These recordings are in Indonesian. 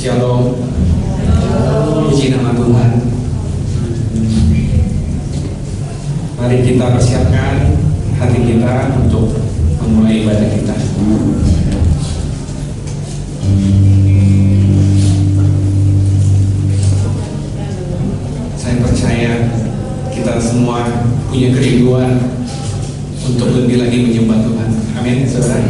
Shalom. Puji nama Tuhan. Mari kita persiapkan hati kita untuk memulai ibadah kita. Saya percaya kita semua punya kerinduan untuk lebih lagi menyembah Tuhan. Amin, saudara.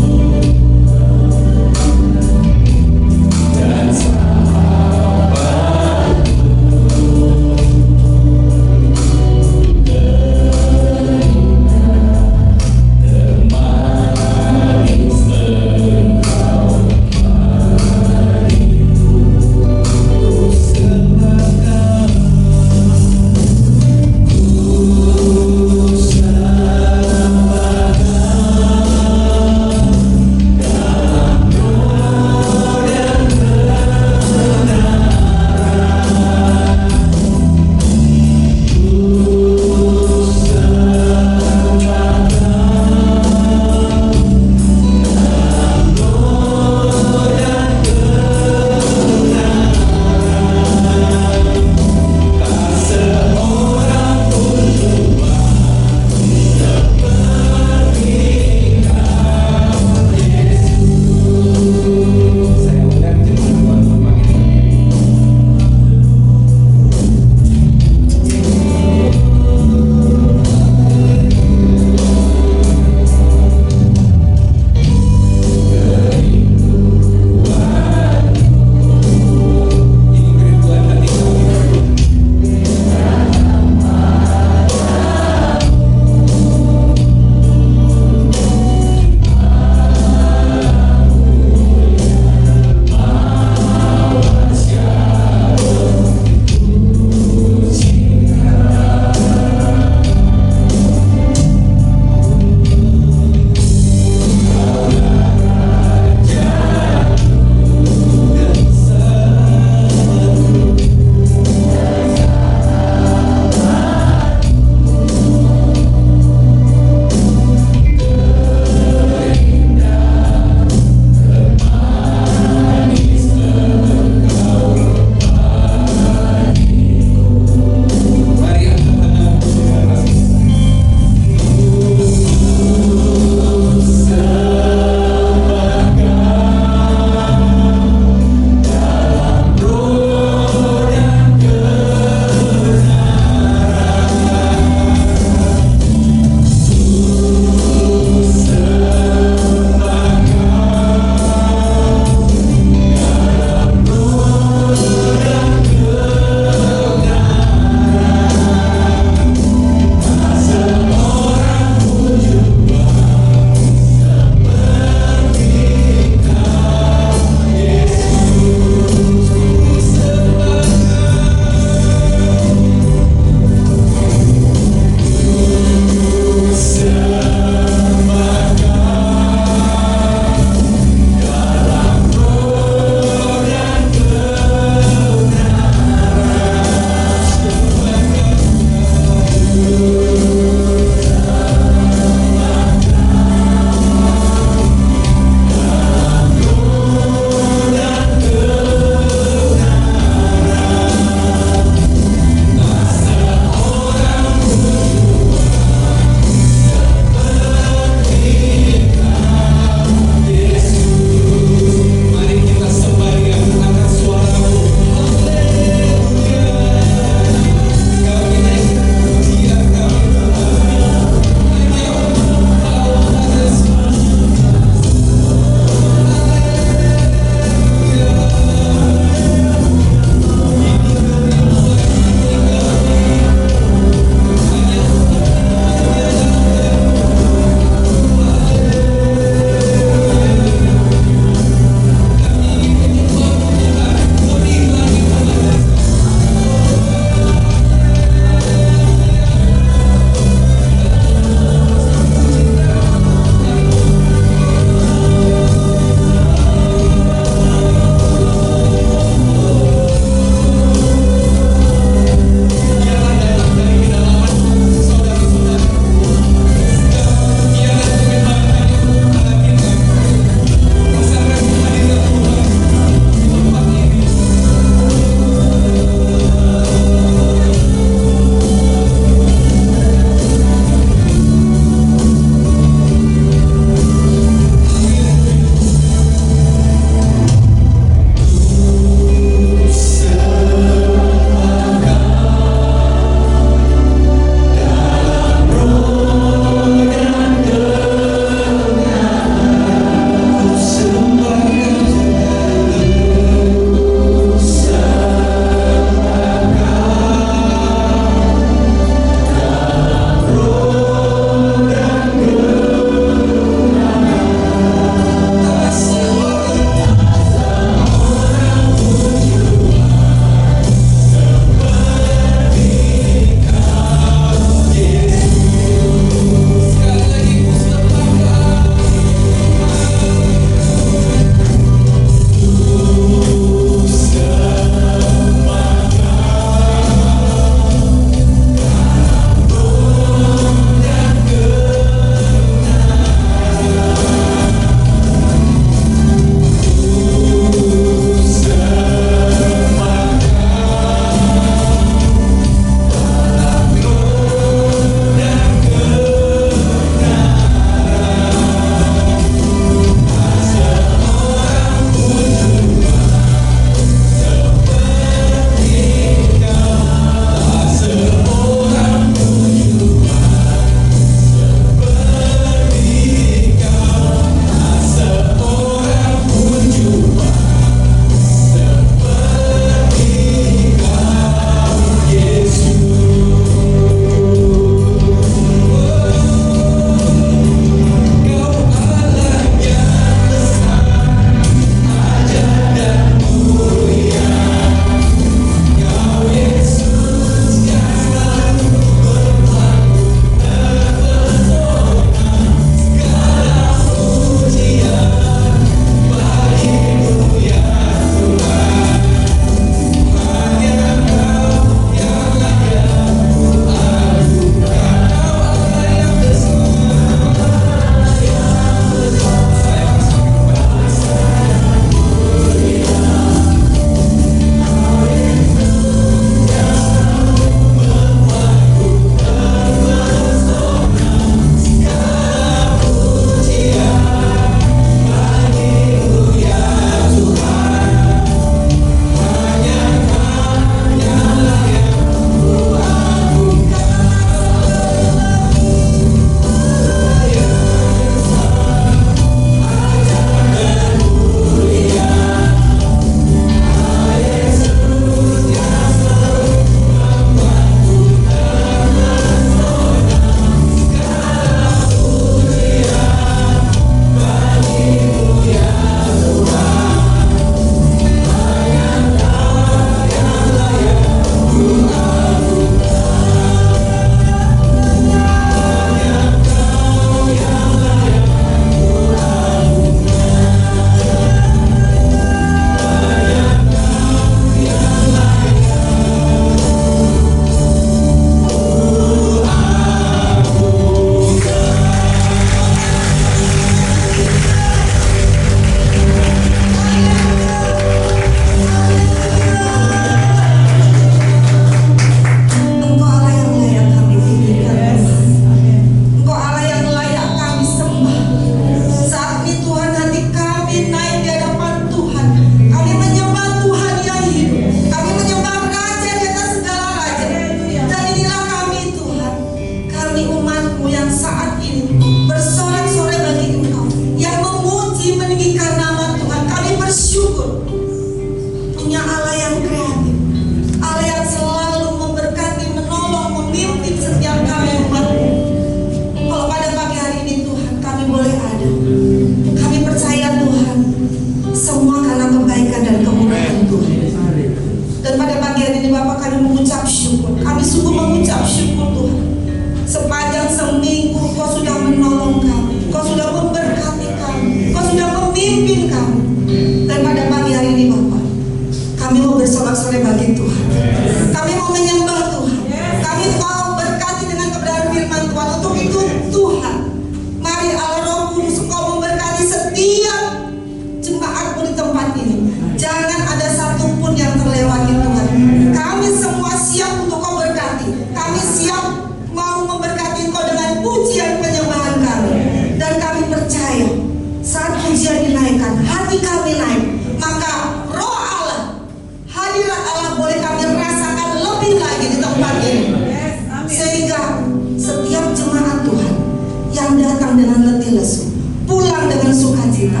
dengan letih lesu, pulang dengan sukacita.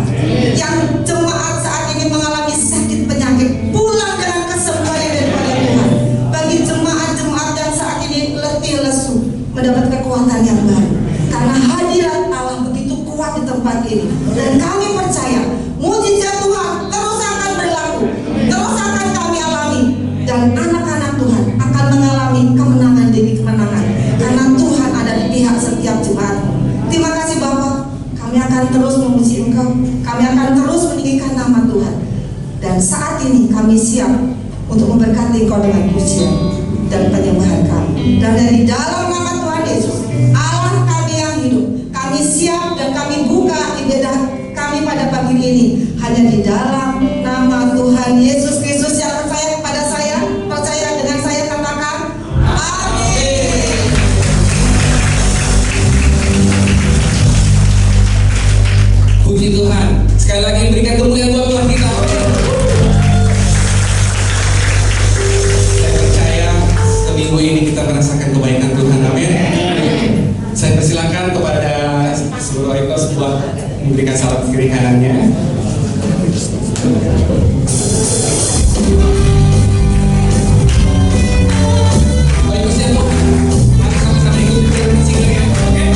Yang jemaat saat ini mengalami sakit penyakit, pulang dengan kesembuhan daripada Tuhan. Bagi jemaat-jemaat yang saat ini letih lesu, mendapat kekuatan yang baru, karena hadirat Allah begitu kuat di tempat ini. Dan kami percaya mujizat Tuhan terus akan berlaku, terus akan kami alami, dan anak-anak Tuhan akan mengalami kemenangan demi kemenangan, karena Tuhan ada di pihak setiap jemaat. Terima kasih Bapak, kami akan terus memuji Engkau, kami akan terus meninggikan nama Tuhan. Dan saat ini kami siap untuk memberkati Engkau dengan pujian dan penyembahan kami. Dan di dalam nama Tuhan Yesus, Allah kami yang hidup, kami siap dan kami buka ibadah kami pada pagi ini hanya di dalam nama Tuhan Yesus Kristus. Yang percaya kepada saya, percaya dengan saya, katakan amin. Puji Tuhan. Sekali lagi berikan kemuliaan buat Tuhan kita. Saya percaya seminggu ini kita merasakan kebaikan Tuhan. Amin. Saya persilakan kepada seluruh ekos buat memberikan salam kiri kanannya. Baik, siap Pak. Mari sama-sama ikuti singlenya. Oke?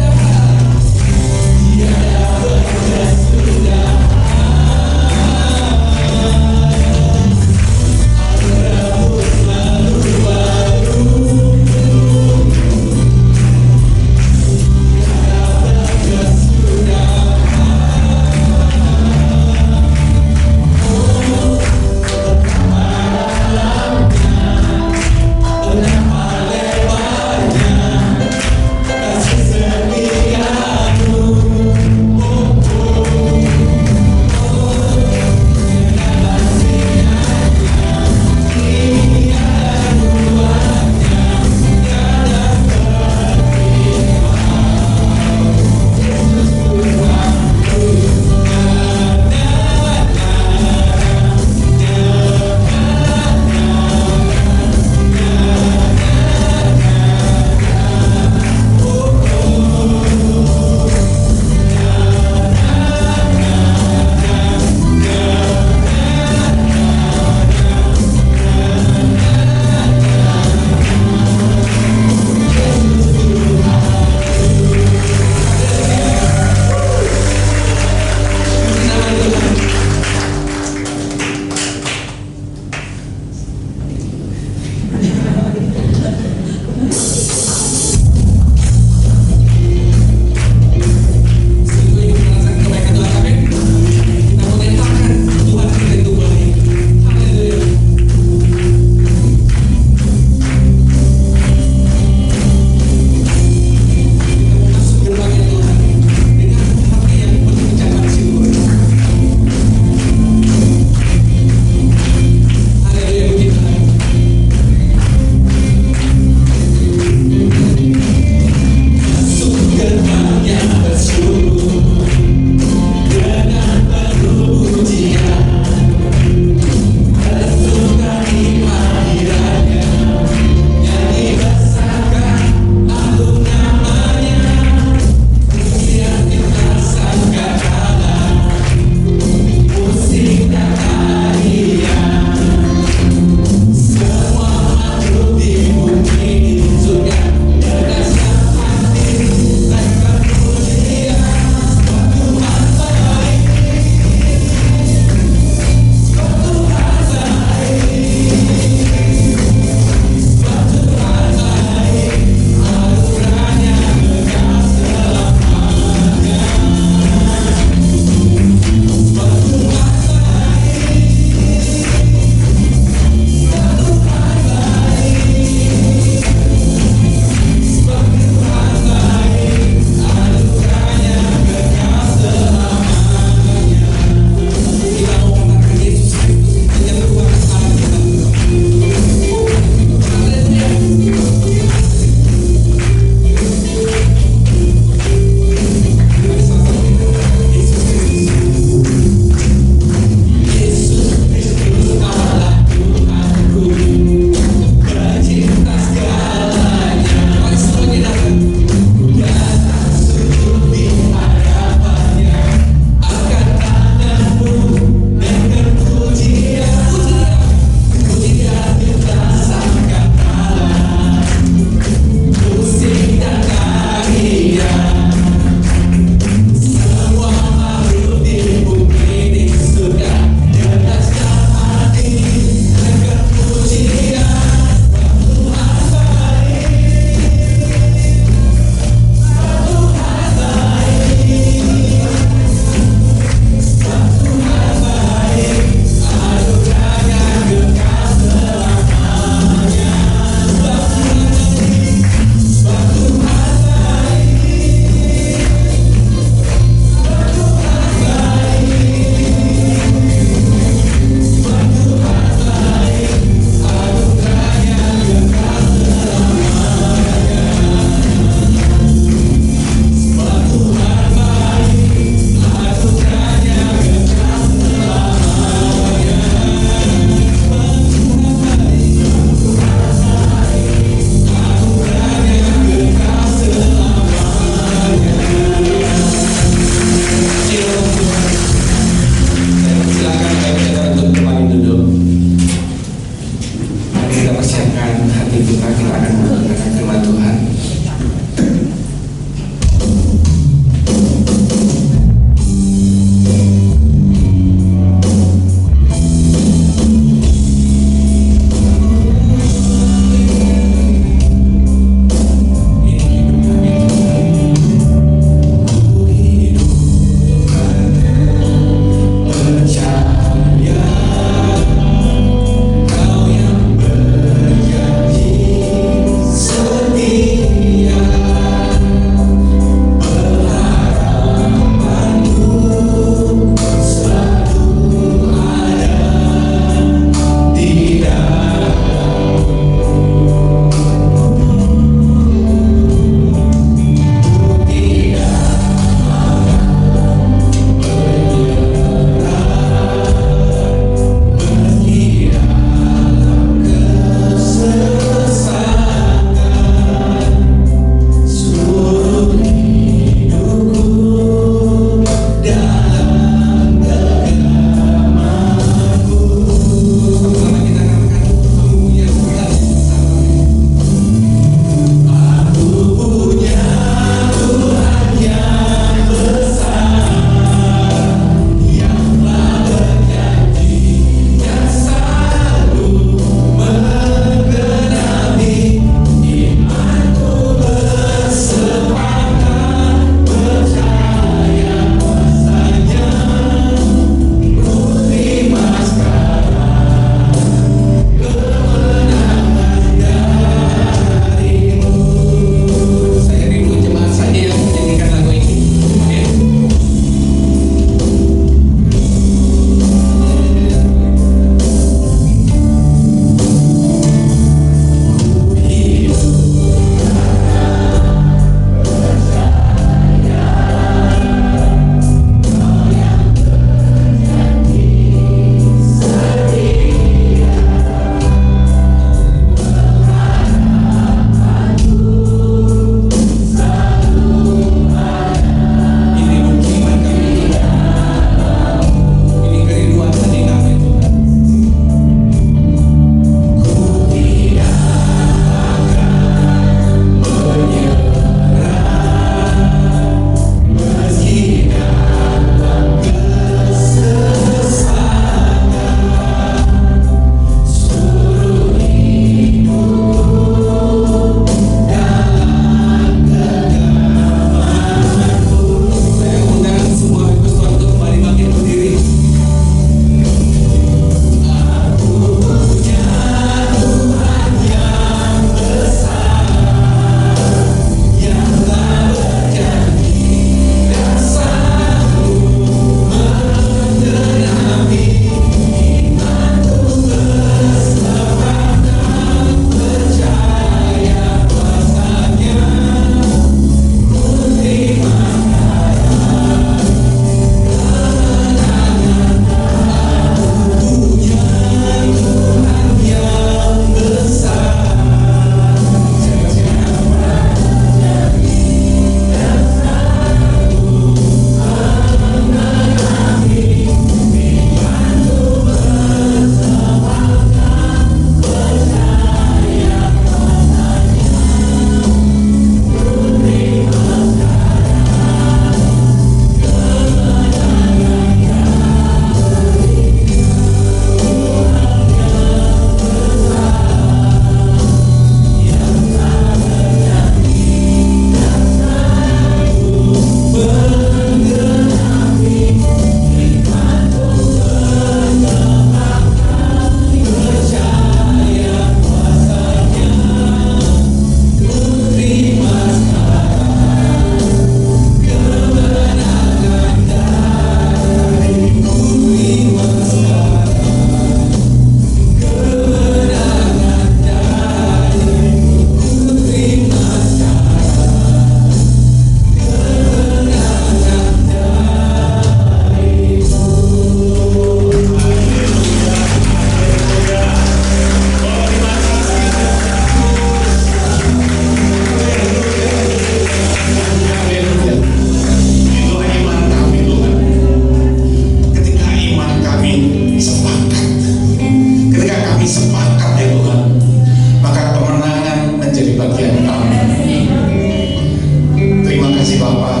Bapa,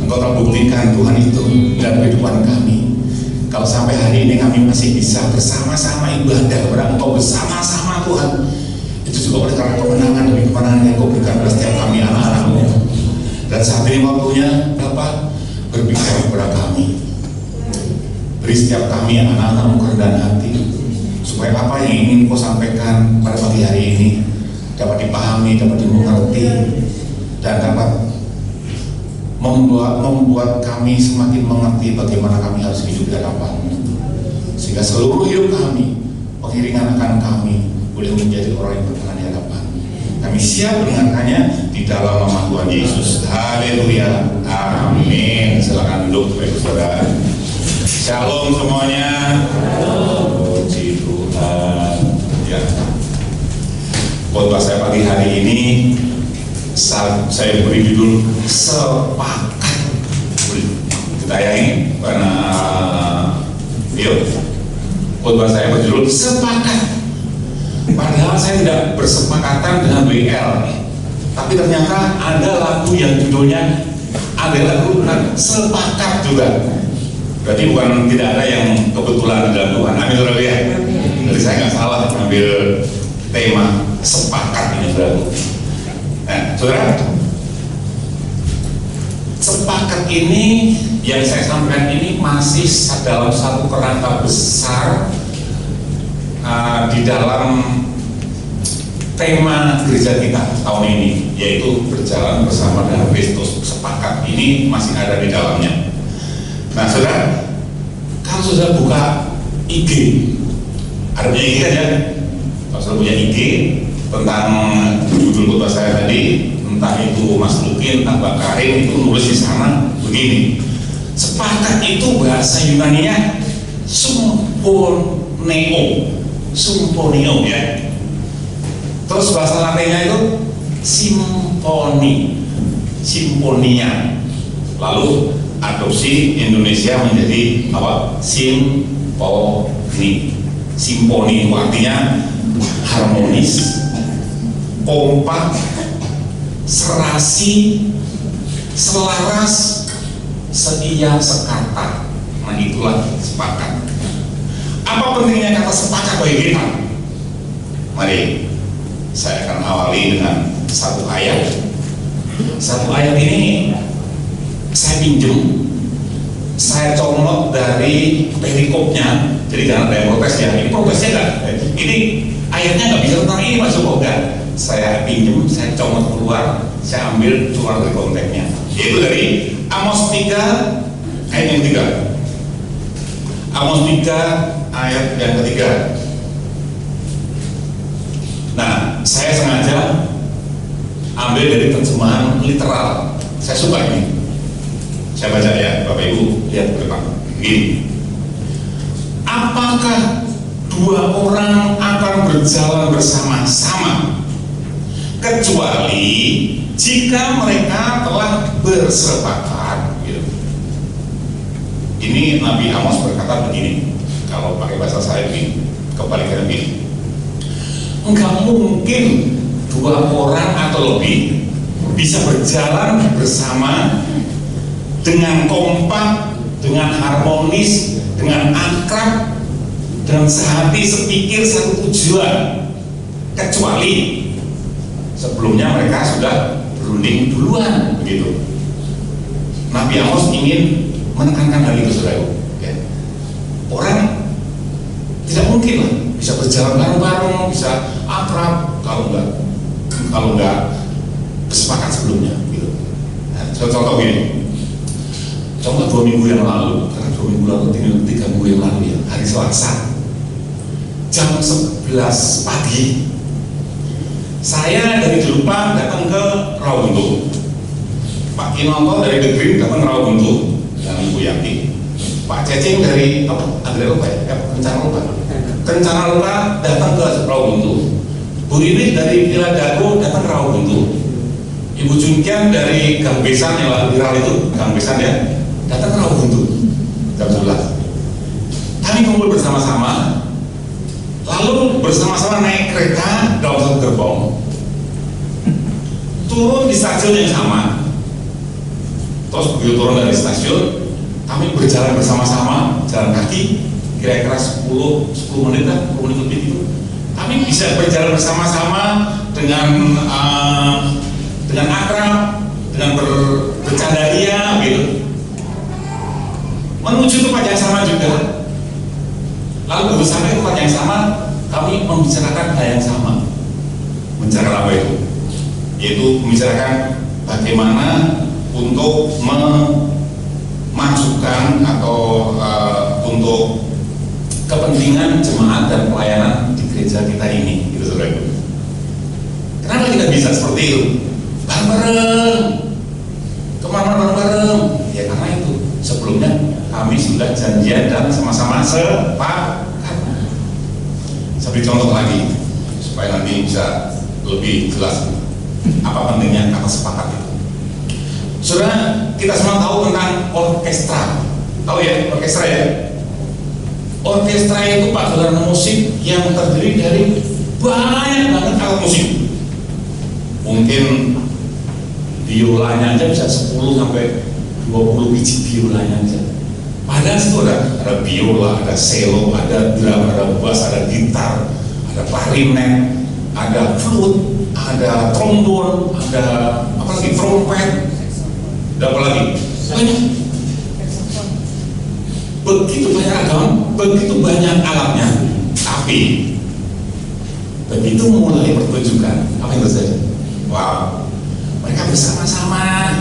Engkau telah buktikan Tuhan itu dalam kehidupan kami. Kalau sampai hari ini kami masih bisa bersama-sama ibadah kepada Engkau bersama-sama Tuhan, itu juga oleh karena kemenangan demi kemenangan yang Kau berikan pada setiap kami anak-anak-Mu. Dan saat ini waktunya Bapak berbicara kepada kami. Beri setiap kami anak-anak-Mu kerendahan hati, supaya apa yang ingin Kau sampaikan pada pagi hari ini dapat dipahami, dapat dimengerti, dan dapat membuat kami semakin mengerti bagaimana kami harus hidup di hadapan-Mu, sehingga seluruh hidup kami, pengiringan akan kami boleh menjadi orang yang berkenan di hadapan. Kami siap mendengarkannya di dalam nama Tuhan Yesus. Haleluya, amin. Silakan duduk Bapak Saudara. Shalom semuanya. Puji Tuhan. Ya. Khotbah saya pagi hari ini saya beri judul sepakat. Ditayangi karena video. Khotbah saya berjudul sepakat. Padahal saya tidak bersepakatan dengan WL, tapi ternyata ada lagu yang judulnya ada lagu sepakat juga. Berarti bukan tidak ada yang kebetulan dalam Tuhan. Amin saudara ya. Jadi saya nggak salah mengambil tema sepakat ini saudara. Nah, saudara, sepakat ini yang saya sampaikan ini masih dalam satu kerangka besar di dalam tema gereja kita tahun ini, yaitu berjalan bersama dengan Kristus. Sepakat ini masih ada di dalamnya. Nah, saudara, kalau sudah buka IG, ada punya IG kan ya? Kalau sudah punya IG tentang judul khotbah saya tadi, entah itu Mas Lukin, entah Mbak Karin, itu nulis di sana begini. Sepakat itu bahasa Yunaninya symphonio ya. Terus bahasa Latinnya itu simfonia. Lalu adopsi Indonesia menjadi apa? Simfoni itu artinya harmonis, kompak, serasi, selaras, setia, sekata. Nah, itulah sepakat. Apa pentingnya kata sepakat bagi kita? Mari saya akan awali dengan satu ayat. Satu ayat ini saya pinjam, saya comot dari perikopnya. Jadi jangan ada yang protes ya. Ini protesnya enggak? Ini ayatnya nggak bisa tentang ini Mas Joko, enggak. Saya pinjam, saya comot keluar, saya ambil keluar dari konteksnya. Yaitu dari Amos 3 ayat yang 3. Amos 3 ayat yang ketiga. Nah, saya sengaja ambil dari terjemahan literal. Saya suka ini. Saya baca ya, Bapak Ibu lihat ke depan. Begini. Apakah dua orang akan berjalan bersama-sama kecuali jika mereka telah bersepakat? Gitu. Ini Nabi Amos berkata begini, kalau pakai bahasa saya begini, kebalikannya begini. Enggak mungkin dua orang atau lebih bisa berjalan bersama dengan kompak, dengan harmonis, dengan akrab, dengan sehati, sepikir, satu tujuan, kecuali sebelumnya mereka sudah berunding duluan, begitu. Nabi Amos ingin menekankan hal itu, saudara. Ya. Orang tidak mungkin lah bisa berjalan bareng-bareng, bisa akrab kalau enggak bersepakat sebelumnya, gitu. Nah, contoh gini. Contoh 2 minggu yang lalu, karena 2 minggu lalu, 3 minggu yang lalu ya, hari Selasa jam 11 pagi saya dari Jelupang datang ke Rawabuntu. Pak Kinonto dari The Green datang ke Rawabuntu dan Ibu Yanti. Pak Cecing dari Kencana Lupa datang ke Rawabuntu. Bu Rini dari Villa Dago datang ke Rawabuntu. Ibu Junkian dari Gang Besan yang lalu viral itu, Gang Besan ya, datang ke Rawabuntu jam 11. Kami kumpul bersama-sama, lalu bersama-sama naik kereta dalam satu gerbong, turun di stasiun yang sama, Terus begitu turun dari stasiun, kami berjalan bersama-sama, jalan kaki, kira-kira 10 menit lah, 10 menit lebih itu. Kami bisa berjalan bersama-sama dengan akrab, dengan bercanda ria, gitu. Menuju tempat yang sama juga. Lalu begitu sampai tempat yang sama, kami membicarakan hal yang sama. Membicarakan apa itu? Yaitu membicarakan bagaimana untuk memasukkan atau untuk kepentingan jemaat dan pelayanan di gereja kita ini, gitu saudara. Kenapa kita bisa seperti itu? Bareng-bareng, kemana bareng-bareng? Ya karena itu sebelumnya kami sudah janjian dan sama-sama sepakat. Saya beri contoh lagi supaya nanti bisa lebih jelas apa pentingnya kata sepakat itu. Saudara, kita semua tahu tentang orkestra. Tahu ya, orkestra ya? Orkestra itu pagelaran musik yang terdiri dari banyak banget alat musik. Mungkin biolanya aja bisa 10 sampai 20 biji biolanya aja. Padahal itu ada biola, ada cello, ada drum, ada bass, ada gitar, ada klarinet, ada flute, ada trombon, ada apa lagi, trompet, ada apa lagi? Banyak. Begitu banyak agam, begitu banyak alatnya. Tapi begitu mulai pertunjukan, apa yang terjadi? Wow, mereka bersama-sama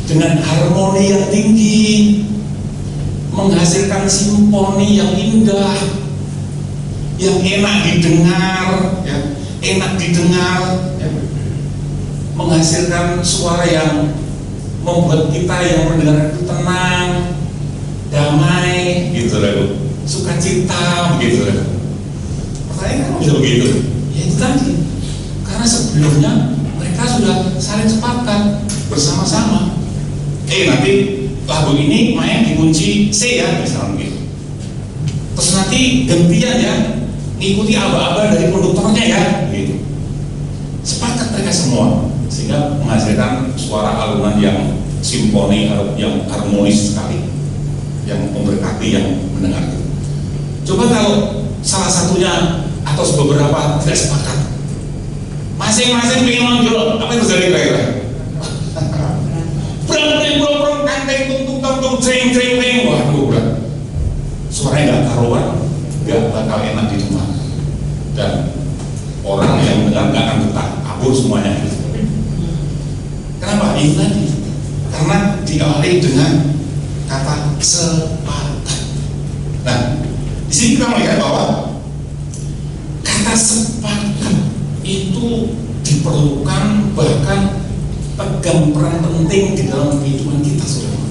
dengan harmoni yang tinggi menghasilkan simfoni yang indah, yang enak didengar, ya, ya. Menghasilkan suara yang membuat kita yang mendengar itu tenang, damai, gitu loh, sukacita, begitu loh. Pertanyaannya kan bisa begitu? Ya itu tadi, karena sebelumnya mereka sudah saling sepakat bersama-sama. Nanti lagu ini main di kunci C ya, misalnya gitu. Terus nanti gantian ya, ikuti aba-aba dari konduktornya ya, gitu. Sepakat mereka semua, sehingga menghasilkan suara alunan yang simfoni, yang harmonis sekali, yang memberkati yang mendengar. Coba kalau salah satunya atau beberapa tidak sepakat, masing-masing ingin nonjol, apa yang terjadi kira-kira? Brang, kanteng, tung, ceng, waduh, suaranya nggak karuan, nggak bakal enak didengar, dan orang yang mendengar nggak akan betah, kabur semuanya. Kenapa? Itu tadi, karena diawali dengan kata sepakat. Nah, di sini kita melihat bahwa kata sepakat itu diperlukan, bahkan pegang peran penting di dalam kehidupan kita, saudara.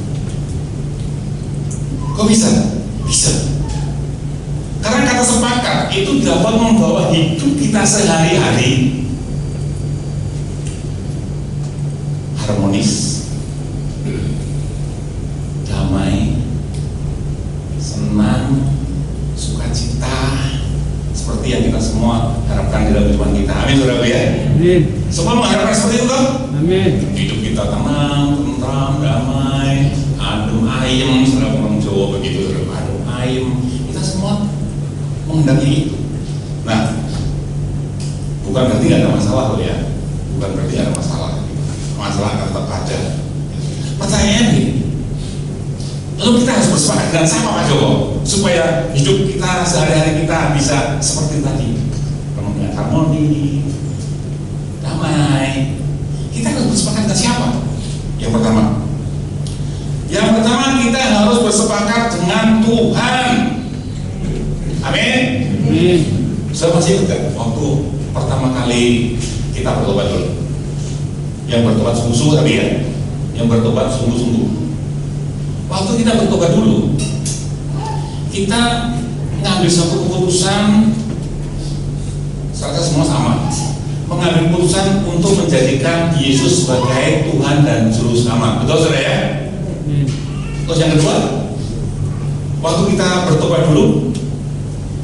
Kok bisa? Bisa. Karena kata sepakat itu dapat membawa hidup kita sehari-hari harmonis, damai, senang, sukacita, seperti yang kita semua harapkan di dalam kehidupan kita. Amin, saudara ya. Amin. Semua mengharapkan seperti itu kan? Amin. Hidup kita tenang, tentram, damai, adem ayem, saudara orang Jawa begitu, saudara, adem ayem. Kita semua menghendaki itu. Nah, bukan berarti nggak ada masalah loh ya, bukan berarti ada masalah. Masalah akan tetap ada. Pertanyaannya nih, lalu kita harus bersepakat dengan sama Pak Joko supaya hidup kita sehari-hari kita bisa seperti tadi, penuh dengan harmoni, damai. Kita harus bersepakat dengan siapa? Yang pertama kita harus bersepakat dengan Tuhan. Amin. Amin. Saya masih ingat waktu pertama kali kita bertobat dulu, yang bertobat sungguh-sungguh tadi ya, yang bertobat sungguh-sungguh. Waktu kita bertobat dulu, kita ngambil satu keputusan, serta semua sama, mengambil keputusan untuk menjadikan Yesus sebagai Tuhan dan Juru Selamat. Betul saudara ya? Terus yang kedua, waktu kita bertobat dulu,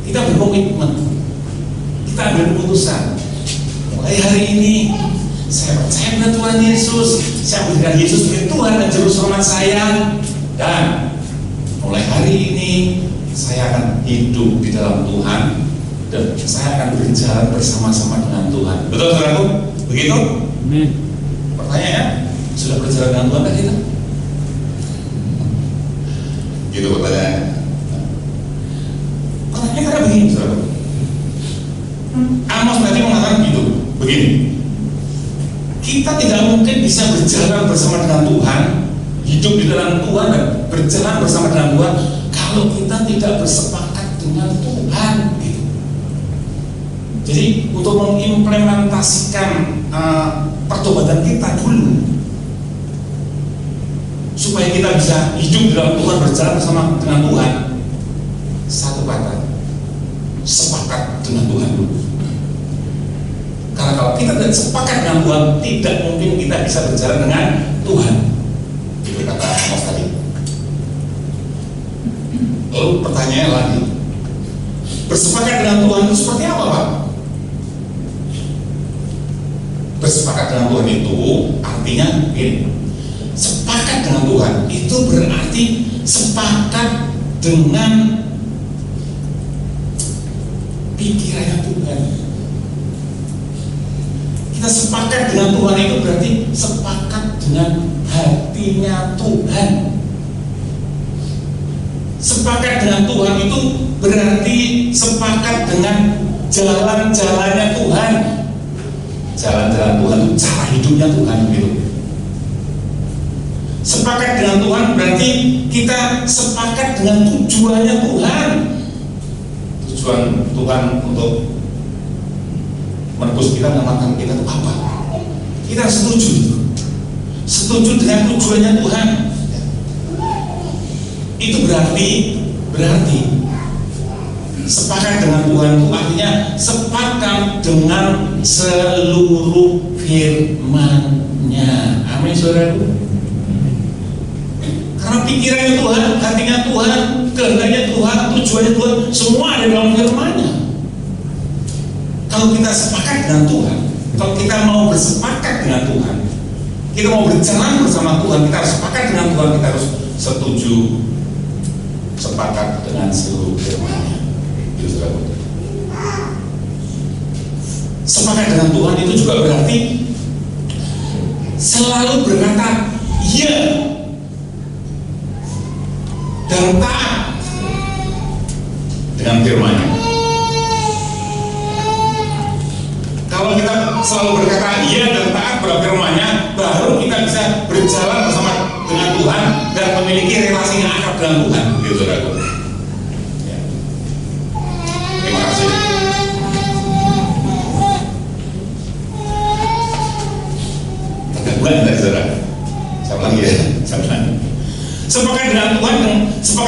kita berkomitmen, kita ambil keputusan, mulai hari ini saya percaya pada Tuhan Yesus, saya berikan Yesus sebagai Tuhan dan Juru Selamat saya, dan mulai hari ini saya akan hidup di dalam Tuhan dan saya akan berjalan bersama-sama dengan Tuhan. Betul saudaraku? Begitu? Pertanyaannya, sudah berjalan dengan Tuhan kan kita? Gitu pertanyaannya. Pertanyaannya karena begini saudaraku. Amos tadi mengatakan gitu, begini. Kita tidak mungkin bisa berjalan bersama dengan Tuhan, hidup di dalam Tuhan dan berjalan bersama dengan Tuhan kalau kita tidak bersepakat dengan Tuhan. Gitu. Jadi untuk mengimplementasikan pertobatan kita dulu, supaya kita bisa hidup di dalam Tuhan, berjalan bersama dengan Tuhan, satu kata, sepakat dengan Tuhan dulu. Karena kalau kita tidak sepakat dengan Tuhan, tidak mungkin kita bisa berjalan dengan Tuhan. Itu kata Amos tadi. Lalu pertanyaannya lagi, bersepakat dengan Tuhan itu seperti apa, Pak? Bersepakat dengan Tuhan itu artinya ini, sepakat dengan Tuhan itu berarti sepakat dengan pikirannya Tuhan. Kita sepakat dengan Tuhan itu berarti sepakat dengan hatinya Tuhan. Sepakat dengan Tuhan itu berarti sepakat dengan jalan-jalannya Tuhan. Jalan-jalan Tuhan itu cara hidupnya Tuhan gitu. Sepakat dengan Tuhan berarti kita sepakat dengan tujuannya Tuhan. Tujuan Tuhan untuk menebus kita, menyelamatkan kita itu apa? Kita setuju, setuju dengan tujuannya Tuhan. Itu berarti sepakat dengan Tuhan itu artinya sepakat dengan seluruh firman-Nya. Amin saudaraku. Karena pikirannya Tuhan, hatinya Tuhan, kehendaknya Tuhan, tujuannya Tuhan, semua ada dalam firman-Nya. Kalau kita sepakat dengan Tuhan, kalau kita mau bersepakat dengan Tuhan, kita mau berjalan bersama Tuhan, kita harus sepakat dengan Tuhan, kita harus setuju, sepakat dengan seluruh firman-Nya. Itu saudara. Sepakat dengan Tuhan itu juga berarti selalu berkata iya dan taat dengan firman-Nya. Kalau kita selalu berkata iya dan taat pada firman-Nya, baru kita bisa berjalan bersama dengan Tuhan dan memiliki relasi yang akrab dengan Tuhan. Gitu saudara. Ya. Terima kasih. Bulan dari saudara. Sama lagi ya. Sama lagi. Sepakat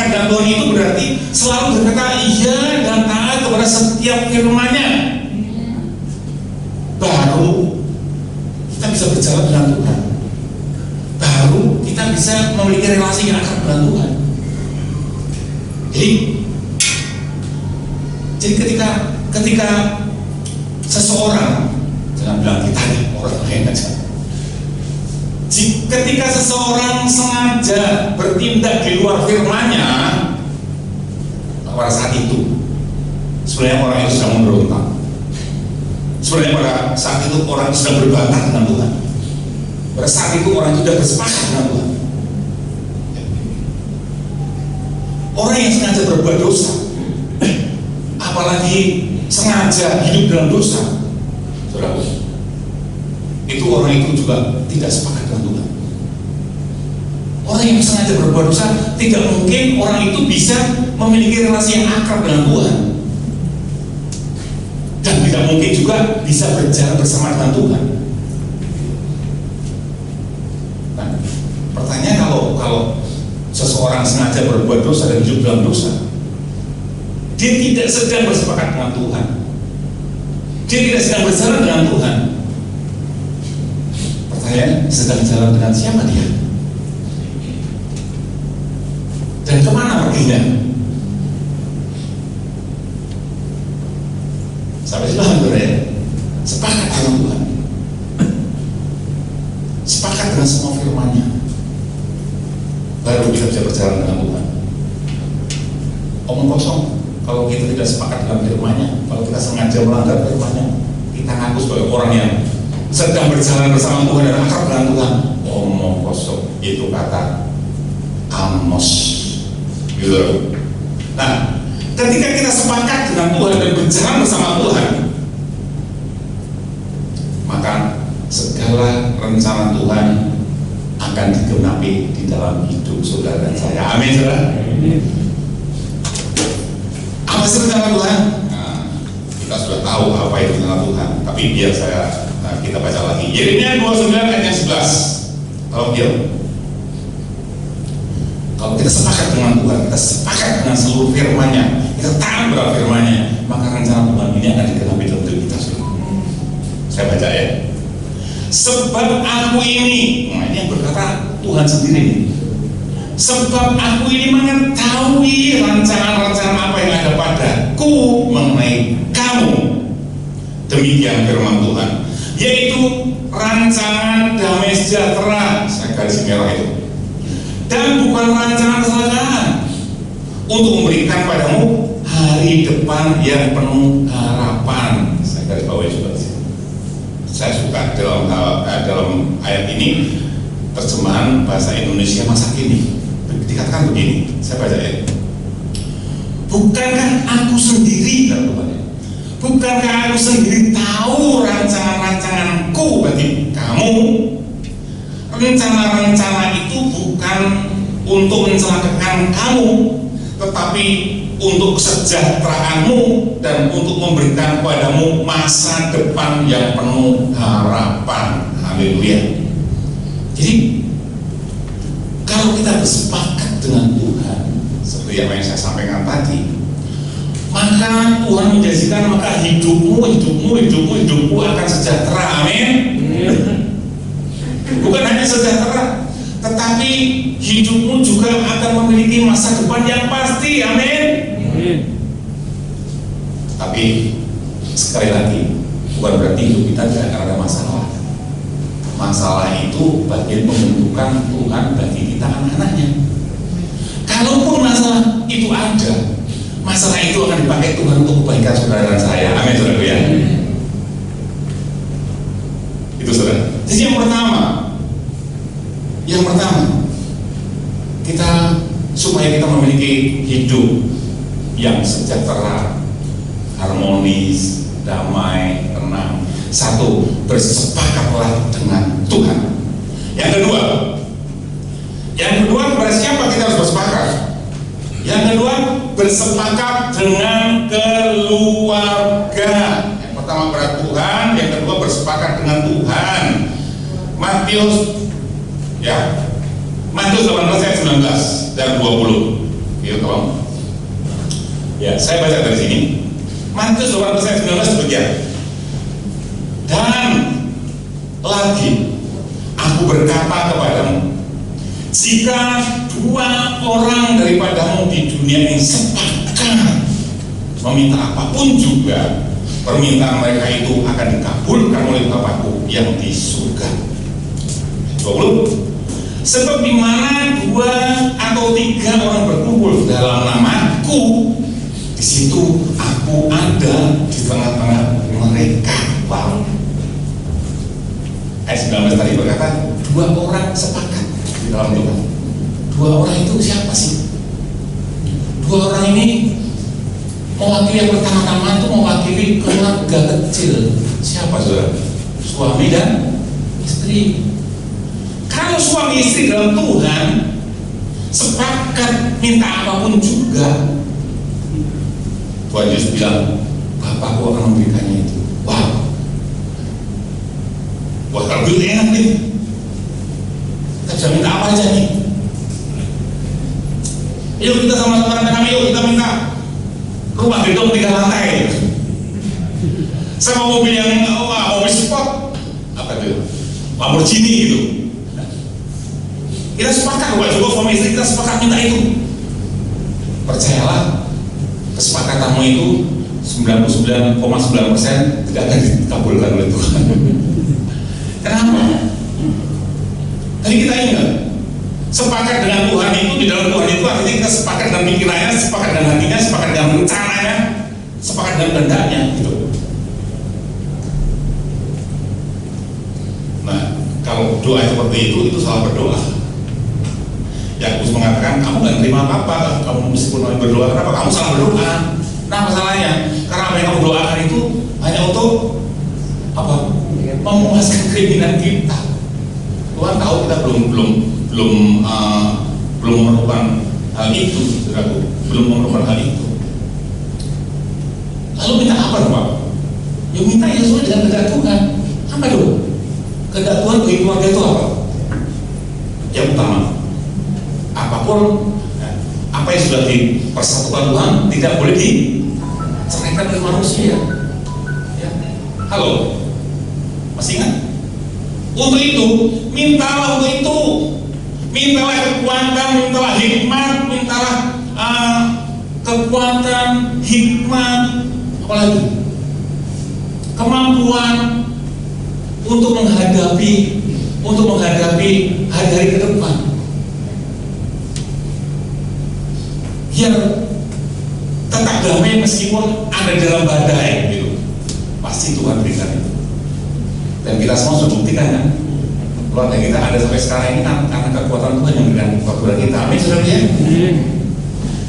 dengan Tuhan itu berarti selalu berkata iya dan taat kepada setiap firman-Nya. Baru kita bisa berjalan dengan Tuhan. Baru kita bisa memiliki relasi yang akrab dengan Tuhan. Jadi ketika seseorang, jangan bilang kita ya, orang lain aja. Ketika seseorang sengaja bertindak di luar firman-Nya, pada saat itu sebenarnya orang itu sedang memberontak. Sebenarnya pada saat itu orang itu sedang berbantah dengan Tuhan. Pada saat itu orang itu sudah bersepakat dengan Tuhan. Orang yang sengaja berbuat dosa, apalagi sengaja hidup dalam dosa, saudara, itu orang itu juga tidak sepakat dengan Tuhan. Orang yang sengaja berbuat dosa, tidak mungkin orang itu bisa memiliki relasi yang akrab dengan Tuhan, dan tidak mungkin juga bisa berjalan bersama dengan Tuhan. Nah, pertanyaan kalau seseorang sengaja berbuat dosa dan hidup dalam dosa, dia tidak sedang bersepakat dengan Tuhan, dia tidak sedang berjalan dengan Tuhan. Pertanyaan, sedang jalan dengan siapa dia? Dan kemana perginya? Sampai siapa ya? Sepakat dengan Tuhan. sepakat dengan semua firman-Nya, baru kita bisa berjalan dengan Tuhan. Omong kosong kalau kita tidak sepakat dengan firman-Nya, kalau kita sengaja melanggar firman-Nya, kita ngaku sebagai orang yang sedang berjalan bersama Tuhan dan akrab dengan Tuhan. Omong kosong, itu kata Amos, gitu. Nah, ketika kita sepakat dengan Tuhan dan berjalan bersama Tuhan, maka segala rencana Tuhan akan digenapi di dalam hidup saudara dan saya. Amin, saudara. Apa sih rencana Tuhan? Nah, kita sudah tahu apa itu rencana Tuhan, tapi biar kita baca lagi. Yeremia 29 ayat 11. Tolong dia. Kalau kita sepakat dengan Tuhan, kita sepakat dengan seluruh firman-Nya, kita taat pada firman-Nya, maka rencana Tuhan ini akan digenapi dalam hidup kita. Saya baca ya. Sebab aku ini, nah ini yang berkata Tuhan sendiri. Sebab aku ini mengetahui rencana-rencana apa yang ada padaku mengenai kamu. Demikian firman Tuhan, yaitu rancangan damai sejahtera. Saya garis merah itu. Dan bukan rancangan kesalahan, untuk memberikan padamu hari depan yang penuh harapan. Saya garis bawahi juga. Saya suka dalam ayat ini terjemahan bahasa Indonesia masa kini. Dikatakan begini, saya baca ya. Bukankah aku sendiri, bukankah aku sendiri tahu rancangan-rancanganku bagi kamu? Rencana-rencana itu bukan untuk mencelakakan kamu, tetapi untuk kesejahteraanmu dan untuk memberikan padamu masa depan yang penuh harapan. Haleluya. Jadi kalau kita bersepakat dengan Tuhan seperti apa yang saya sampaikan tadi, maka Tuhan menjanjikan maka hidupmu akan sejahtera. Amin. Bukan hanya sejahtera, tetapi hidupmu juga akan memiliki masa depan yang pasti. Amin. Tapi sekali lagi, bukan berarti hidup kita tidak akan ada masalah. Masalah itu bagian pembentukan Tuhan bagi kita anak-anaknya. Kalaupun masalah itu ada, masalah itu akan dipakai Tuhan untuk kebaikan saudara dan saya. Amin, saudara ya. Itu saudara. Jadi yang pertama, kita supaya kita memiliki hidup yang sejahtera, harmonis, damai, tenang. Satu, bersepakatlah dengan Tuhan. Yang kedua, kepada siapa kita harus bersepakat? Yang kedua, bersepakat dengan keluarga. Yang pertama pada Tuhan, yang kedua bersepakat dengan Tuhan. Matius 18 ayat 19 dan 20. Yuk tolong. Ya, saya baca dari sini. Matius 18 ayat 19 demikian. Dan lagi aku berkata kepadamu, jika dua orang daripadamu di dunia ini sepakat meminta apapun juga, permintaan mereka itu akan dikabulkan oleh Bapakku yang di surga. 20. Sebab di mana 2 atau 3 orang berkumpul dalam namaku, di situ aku ada di tengah-tengah mereka. Wow. Ayat 19 tadi berkata 2 orang sepakat di dalam Tuhan. 2 orang itu siapa sih? 2 orang ini mewakili yang pertama-tama itu mewakili keluarga kecil. Siapa saudara? Suami dan istri. Kalau suami istri dalam Tuhan sepakat minta apapun juga, Tuhan Yesus bilang, Bapakku akan memberikannya itu. Wow. Wah, kalau gitu enak nih. Kita bisa minta apa aja nih? Yuk kita sama teman-teman kami, yuk kita minta rumah gedung 3 lantai. Sama mobil yang mobil sport, apa itu? Lamborghini gitu. Kita sepakat, Bapak Joko, suami istri kita sepakat minta itu. Percayalah, kesepakatanmu itu 99,9% tidak akan dikabulkan oleh Tuhan. Kenapa? Tadi kita ingat, sepakat dengan Tuhan itu, di dalam Tuhan itu artinya kita sepakat dengan pikirannya, sepakat dengan hatinya, sepakat dengan rencananya, sepakat dengan kehendaknya gitu. Nah, kalau doa seperti itu salah berdoa. Yakobus mengatakan kamu nggak terima apa-apa, kamu meskipun berdoa, kenapa kamu salah berdoa? Nah masalahnya, karena apa yang kamu doakan itu hanya untuk apa? Memuaskan keinginan kita. Tuhan tahu kita belum memerlukan hal itu, saudaraku, belum memerlukan hal itu. Lalu minta apa dong, Pak? Ya minta yang sesuai dengan kehendak Tuhan. Apa dong? Kehendak Tuhan bagi keluarga itu apa? Yang utama, apapun apa yang sudah dipersatukan Tuhan tidak boleh diceraikan oleh manusia. Ya. Halo, masih ingat? Untuk itu, mintalah untuk itu, mintalah kekuatan, mintalah hikmat, mintalah kekuatan, hikmat, apalagi kemampuan untuk menghadapi hari-hari ke depan. Biar tetap damai meskipun ada dalam badai, gitu. Pasti Tuhan berikan itu. Dan kita semua sudah buktikan kan, keluarga kita ada sampai sekarang ini kan karena kekuatan Tuhan yang memberikan kepada kita. Amin, saudara ya.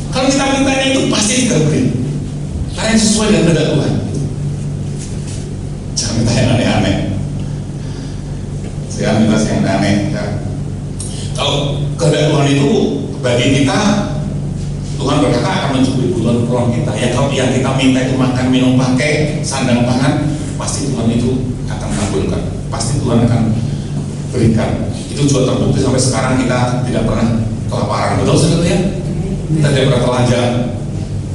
Kalau kita mintanya itu pasti dikabulin, karena yang sesuai dengan kehendak Tuhan. Jangan minta yang aneh-aneh. Jangan minta yang aneh-aneh. Ya. Kalau kehendak Tuhan itu bagi kita, Tuhan berkata akan mencukupi kebutuhan kita. Ya kalau yang kita minta itu makan, minum, pakai, sandang, pangan, pasti Tuhan itu akan kabulkan. Pasti Tuhan akan berikan. Itu juga terbukti sampai sekarang kita tidak pernah kelaparan. Betul saudara ya? Kita tidak pernah telanjang,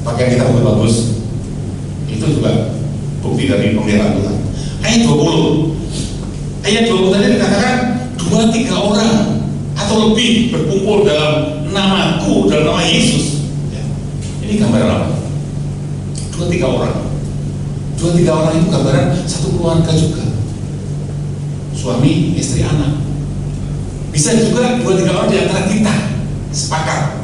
pakaian kita bagus. Itu juga bukti dari pemeliharaan Tuhan. Ayat 20. Ayat 20 tadi dikatakan 2-3 orang atau lebih berkumpul dalam namaku, dalam nama Yesus. Ya. Ini gambaran apa? 2-3 orang. 2-3 orang itu gambaran satu keluarga juga. Suami, istri, anak. Bisa juga 2-3 orang di antara kita sepakat.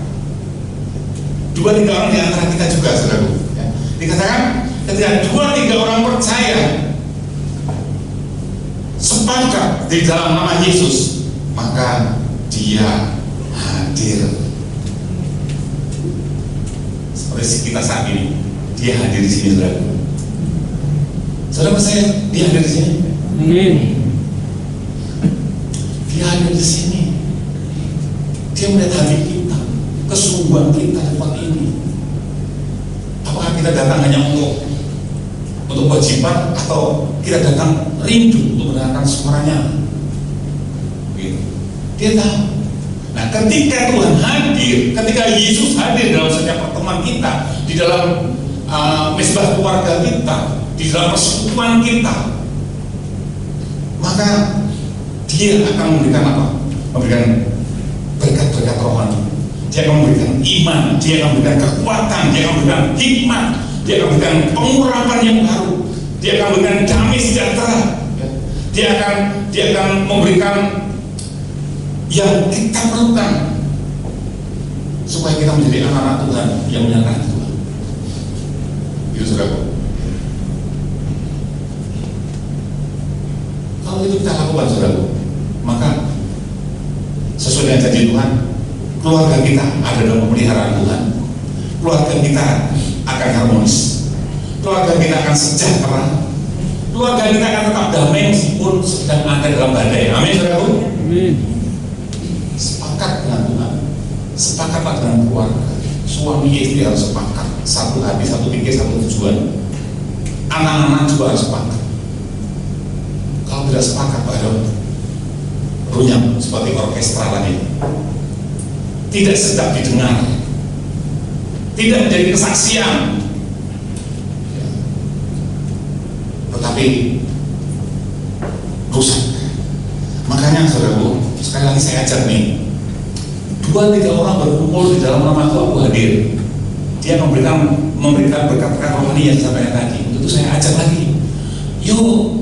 2-3 orang di antara kita juga, saudaraku. Ya. Dikatakan ketika 2-3 orang percaya sepakat di dalam nama Yesus, maka Dia hadir. Seperti kita saat ini, Dia hadir di sini, saudaraku. Saudara percaya Dia hadir di sini? Dia hadir di sini. Dia melihat hati kita, kesungguhan kita di tempat ini. Apakah kita datang hanya untuk kewajiban atau kita datang rindu untuk mendengarkan suaranya? Gitu. Dia tahu. Nah, ketika Tuhan hadir, ketika Yesus hadir dalam setiap pertemuan kita, di dalam mesbah keluarga kita, di dalam persekutuan kita, maka Dia akan memberikan apa? Memberikan berkat-berkat rohani. Dia akan memberikan iman, Dia akan memberikan kekuatan, Dia akan memberikan hikmat, Dia akan memberikan pengurapan yang baru, Dia akan memberikan damai sejahtera, Dia akan memberikan yang kita perlukan supaya kita menjadi anak-anak Tuhan yang menyenangkan Tuhan. Itu saudaraku. Kalau itu kita lakukan, saudaraku, maka sesuai dengan janji Tuhan, keluarga kita ada dalam pemeliharaan Tuhan. Keluarga kita akan harmonis, keluarga kita akan sejahtera, keluarga kita akan tetap damai meskipun sedang ada dalam badai. Amin, saudaraku. Amin. Sepakat dengan Tuhan, sepakatlah dengan keluarga. Suami istri harus sepakat, satu hati, satu pikir, satu tujuan. Anak-anak juga harus sepakat. Kalau tidak sepakat, pada runyam seperti orkestra lagi, tidak sedap didengar, tidak menjadi kesaksian, tetapi rusak. Makanya saudaraku, sekali lagi saya ajak nih, 2-3 orang berkumpul di dalam namaku, aku hadir. Dia memberikan berkat-berkat rohani yang saya sampaikan tadi. Untuk itu saya ajak lagi, yuk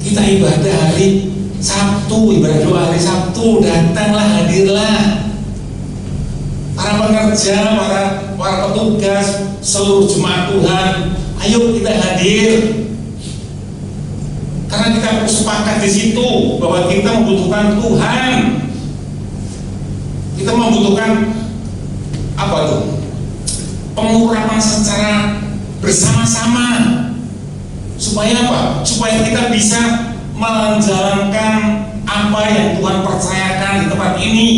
kita ibadah hari Sabtu, ibadah doa hari Sabtu, datanglah, hadirlah. Para pekerja, para petugas, seluruh jemaat Tuhan, ayo kita hadir. Karena kita sepakat di situ bahwa kita membutuhkan Tuhan. Kita membutuhkan apa tuh? Pengurapan secara bersama-sama. Supaya apa? Supaya kita bisa menjalankan apa yang Tuhan percayakan di tempat ini,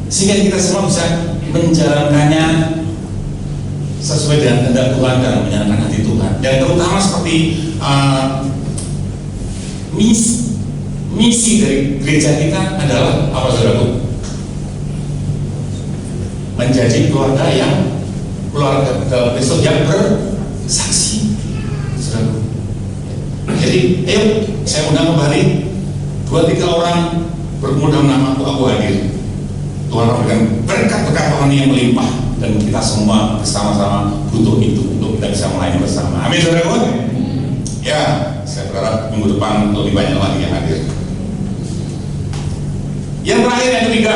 sehingga kita semua bisa menjalankannya sesuai dengan kehendak Tuhan dan menyenangkan hati Tuhan. Dan terutama seperti misi dari gereja kita adalah apa, saudaraku? Menjadi keluarga dalam Kristus yang bersaksi, saudaraku. Jadi, ayo saya undang kembali 2-3 orang berkumpul dalam namaku, aku hadir. Tuhan memberikan berkat-berkat rohani yang melimpah, dan kita semua bersama-sama butuh itu untuk kita bisa melayani bersama. Amin, saudaraku. Ya, saya berharap minggu depan lebih banyak lagi yang hadir. Yang terakhir, yang ketiga,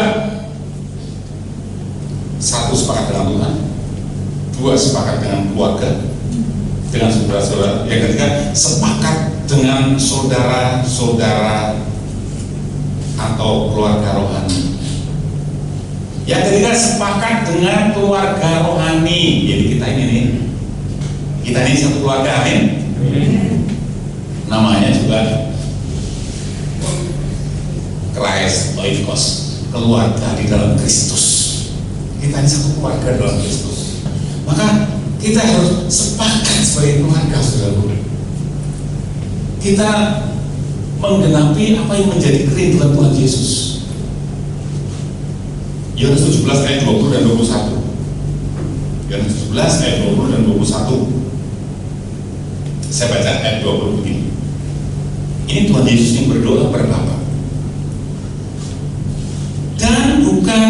1 sepakat dengan Tuhan, 2 sepakat dengan keluarga, dengan saudara-saudara. Yang ketiga, sepakat dengan saudara-saudara atau keluarga rohani. Yang ketiga, sepakat dengan keluarga rohani. Jadi kita ini satu keluarga, amin. Namanya juga Christ Oikos, keluarga di dalam Kristus. Kita ini satu keluarga dalam Kristus. Maka kita harus sepakat sebagai keluarga, saudara. Kita menggenapi apa yang menjadi kerinduan Tuhan Yesus. Yohanes 17 ayat 20 dan 21. Yohanes 17 ayat 20 dan 21. Saya baca ayat 20 begini. Ini Tuhan Yesus yang berdoa kepada Bapa. Dan bukan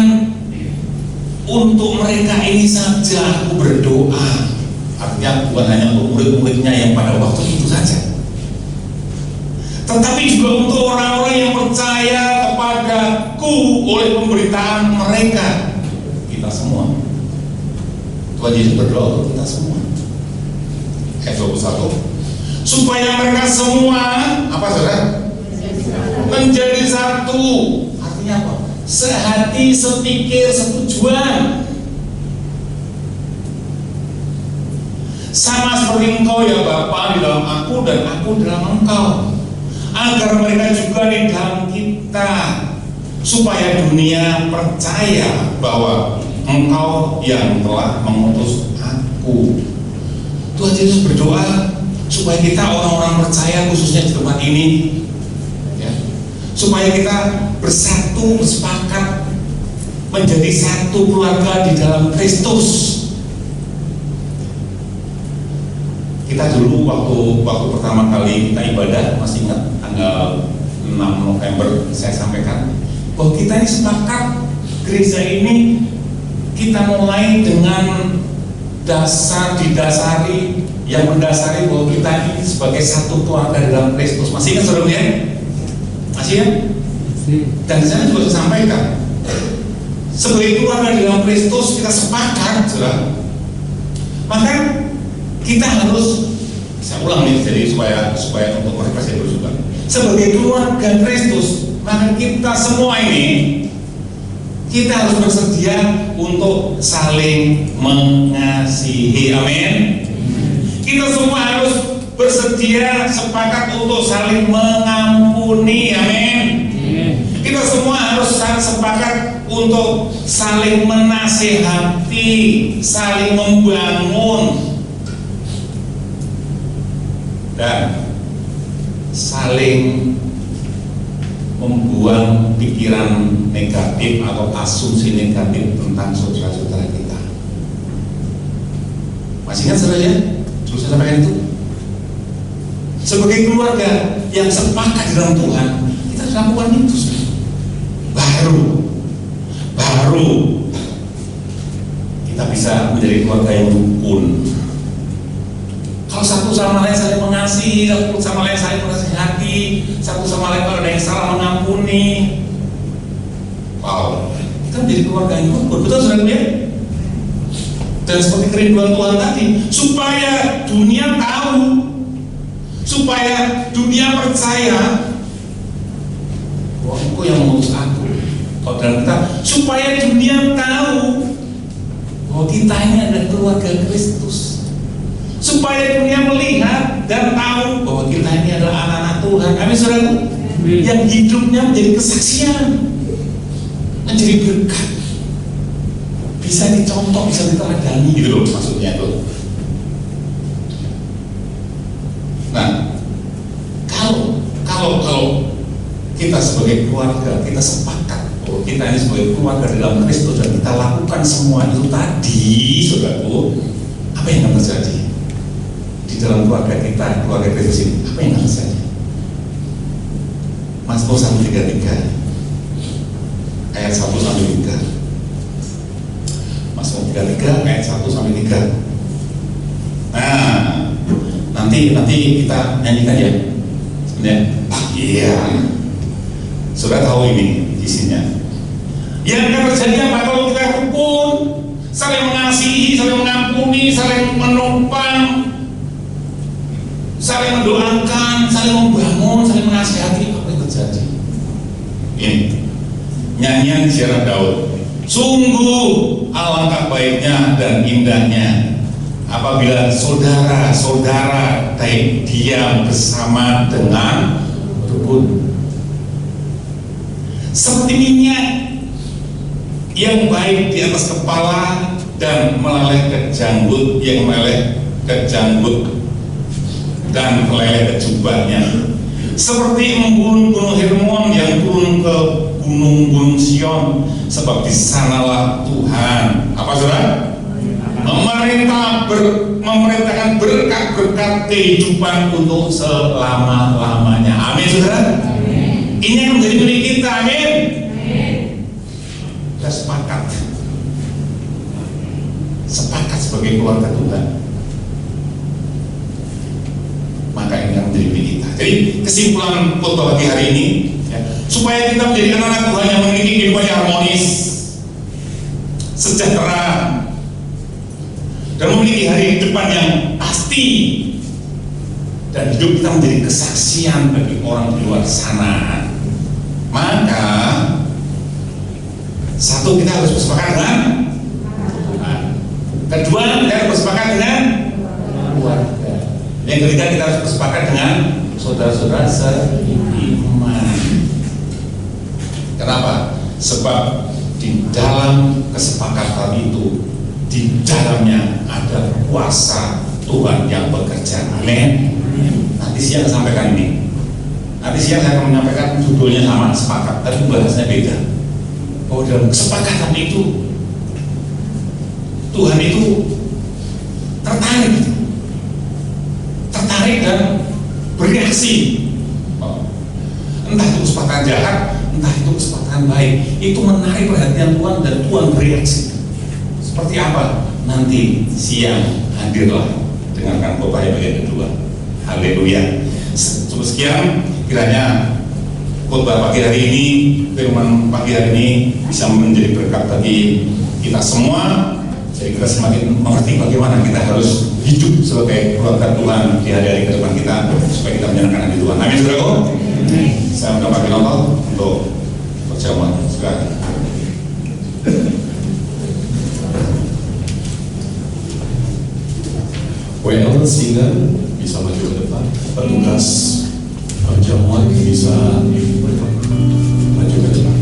untuk mereka ini saja aku berdoa. Artinya bukan hanya untuk murid-muridnya yang pada waktu itu saja, tetapi juga untuk orang-orang yang percaya kepadaku oleh pemberitaan mereka. Kita semua. Tuhan Yesus berdoa untuk kita semua. Ayat 21. Supaya mereka semua, apa saudara? Menjadi satu. Artinya apa? Sehati, sepikir, setujuan. Sama seperti engkau ya Bapa di dalam aku dan aku dalam engkau, agar mereka juga di dalam kita, supaya dunia percaya bahwa engkau yang telah mengutus aku. Tuhan Yesus berdoa supaya kita orang-orang percaya, khususnya di tempat ini, ya, supaya kita bersatu, bersepakat menjadi satu keluarga di dalam Kristus. Kita dulu waktu pertama kali kita ibadah, masih ingat tanggal 6 November saya sampaikan bahwa kita ini sepakat, gereja ini kita mulai dengan yang mendasari bahwa kita ini sebagai satu keluarga dalam Kristus. Masih ingat saudara ya? Masih ya? Dan saya juga sampaikan sebagai keluarga dalam Kristus kita sepakat, saudara. Maka kita harus, saya ulang nih, jadi supaya untuk mereka saya juga sebagai keluarga Kristus, maka kita semua ini kita harus bersedia untuk saling mengasihi, amin. Kita semua harus bersedia sepakat untuk saling mengampuni, amin. Kita semua harus sepakat untuk saling menasihati, saling membangun, dan saling membuang pikiran negatif atau asumsi negatif tentang saudara-saudara kita. Masih ingat saudara ya? Terus saya sampaikan itu. Sebagai keluarga yang sepakat di dalam Tuhan, kita harus lakukan itu. Baru kita bisa menjadi keluarga yang rukun. Kalau satu sama lain saling mengasihi, mengasihi, satu sama lain saling menasihati, satu sama lain kalau ada yang salah mengampuni. Wow, kita menjadi keluarga yang rukun, betul saudara ya? Dan seperti kerinduan Tuhan tadi, supaya dunia tahu, supaya dunia percaya bahwa Engkau yang mengutus aku. Kalau dalam kita, supaya dunia tahu bahwa kita ini adalah keluarga Kristus, supaya dunia melihat dan tahu bahwa kita ini adalah anak-anak Tuhan. Amin saudaraku, yang hidupnya menjadi kesaksian, menjadi berkat, bisa dicontoh, bisa diteladani gitu loh maksudnya itu. Nah, kalau kita sebagai keluarga, kita sepakat bahwa kita ini sebagai keluarga dalam Kristus dan kita lakukan semua itu tadi, saudaraku, apa yang akan terjadi di dalam keluarga kita, keluarga Kristus ini? Apa yang akan terjadi? Mazmur 133 ayat 1 sampai 3. Mazmur 33 ayat 1 sampai 3. Nah, nanti kita nyanyikan ya. Sebenarnya, iya. Saudara tahu ini isinya. Yang akan terjadi apa kalau kita rukun, saling mengasihi, saling mengampuni, saling menopang, saling mendoakan, saling membangun, saling menasihati? Apa yang terjadi? Ini nyanyian Ziarah Daud. Sungguh alangkah baiknya dan indahnya apabila saudara-saudara diam bersama dengan rukun, seperti minyak yang baik di atas kepala dan meleleh ke janggut, yang meleleh ke janggut dan meleleh ke jubahnya, seperti embun gunung Hermon yang turun ke gunung-gunung Sion, sebab di sanalah Tuhan apa saudara? Memerintahkan berkat-berkat kehidupan untuk selama-lamanya. Amin saudara. Ini yang menjadi milik kita. Amin. Kita sepakat sebagai keluarga Tuhan, maka ini yang menjadi milik kita. Jadi kesimpulan khotbah pagi hari ini ya, supaya kita menjadi anak-anak Tuhan yang memiliki kehidupan yang harmonis, sejahtera, dan memiliki hari depan yang pasti, dan hidup kita menjadi kesaksian bagi orang di luar sana, maka satu, kita harus bersepakat dengan Tuhan. Kedua, kita harus bersepakat dengan keluarga. Yang ketiga, kita harus bersepakat dengan saudara-saudara seiman. Kenapa? Sebab di dalam kesepakatan itu, di dalamnya ada kuasa Tuhan yang bekerja. Amin. Nanti siang saya sampaikan ini. Nanti siang saya akan menyampaikan judulnya sama, sepakat, tapi bahasanya beda. Bahwa dalam kesepakatan itu Tuhan itu tertarik dan bereaksi. Entah itu kesepakatan jahat, entah itu kesepakatan baik, itu menarik perhatian Tuhan dan Tuhan bereaksi. Seperti apa? Nanti siang hadirlah dengarkan khotbah bagian kedua. Haleluya. Cukup sekian, kiranya khotbah pagi hari ini, firman pagi hari ini bisa menjadi berkat bagi kita semua. Jadi kita semakin mengerti bagaimana kita harus hidup sebagai keluarga Tuhan di hari-hari ke depan kita, supaya kita menyenangkan hati Tuhan. Amin saudaraku. Saya mendapat penonton untuk perjamuan sekarang. WL singer bisa maju ke depan, petugas perjamuan bisa maju ke depan.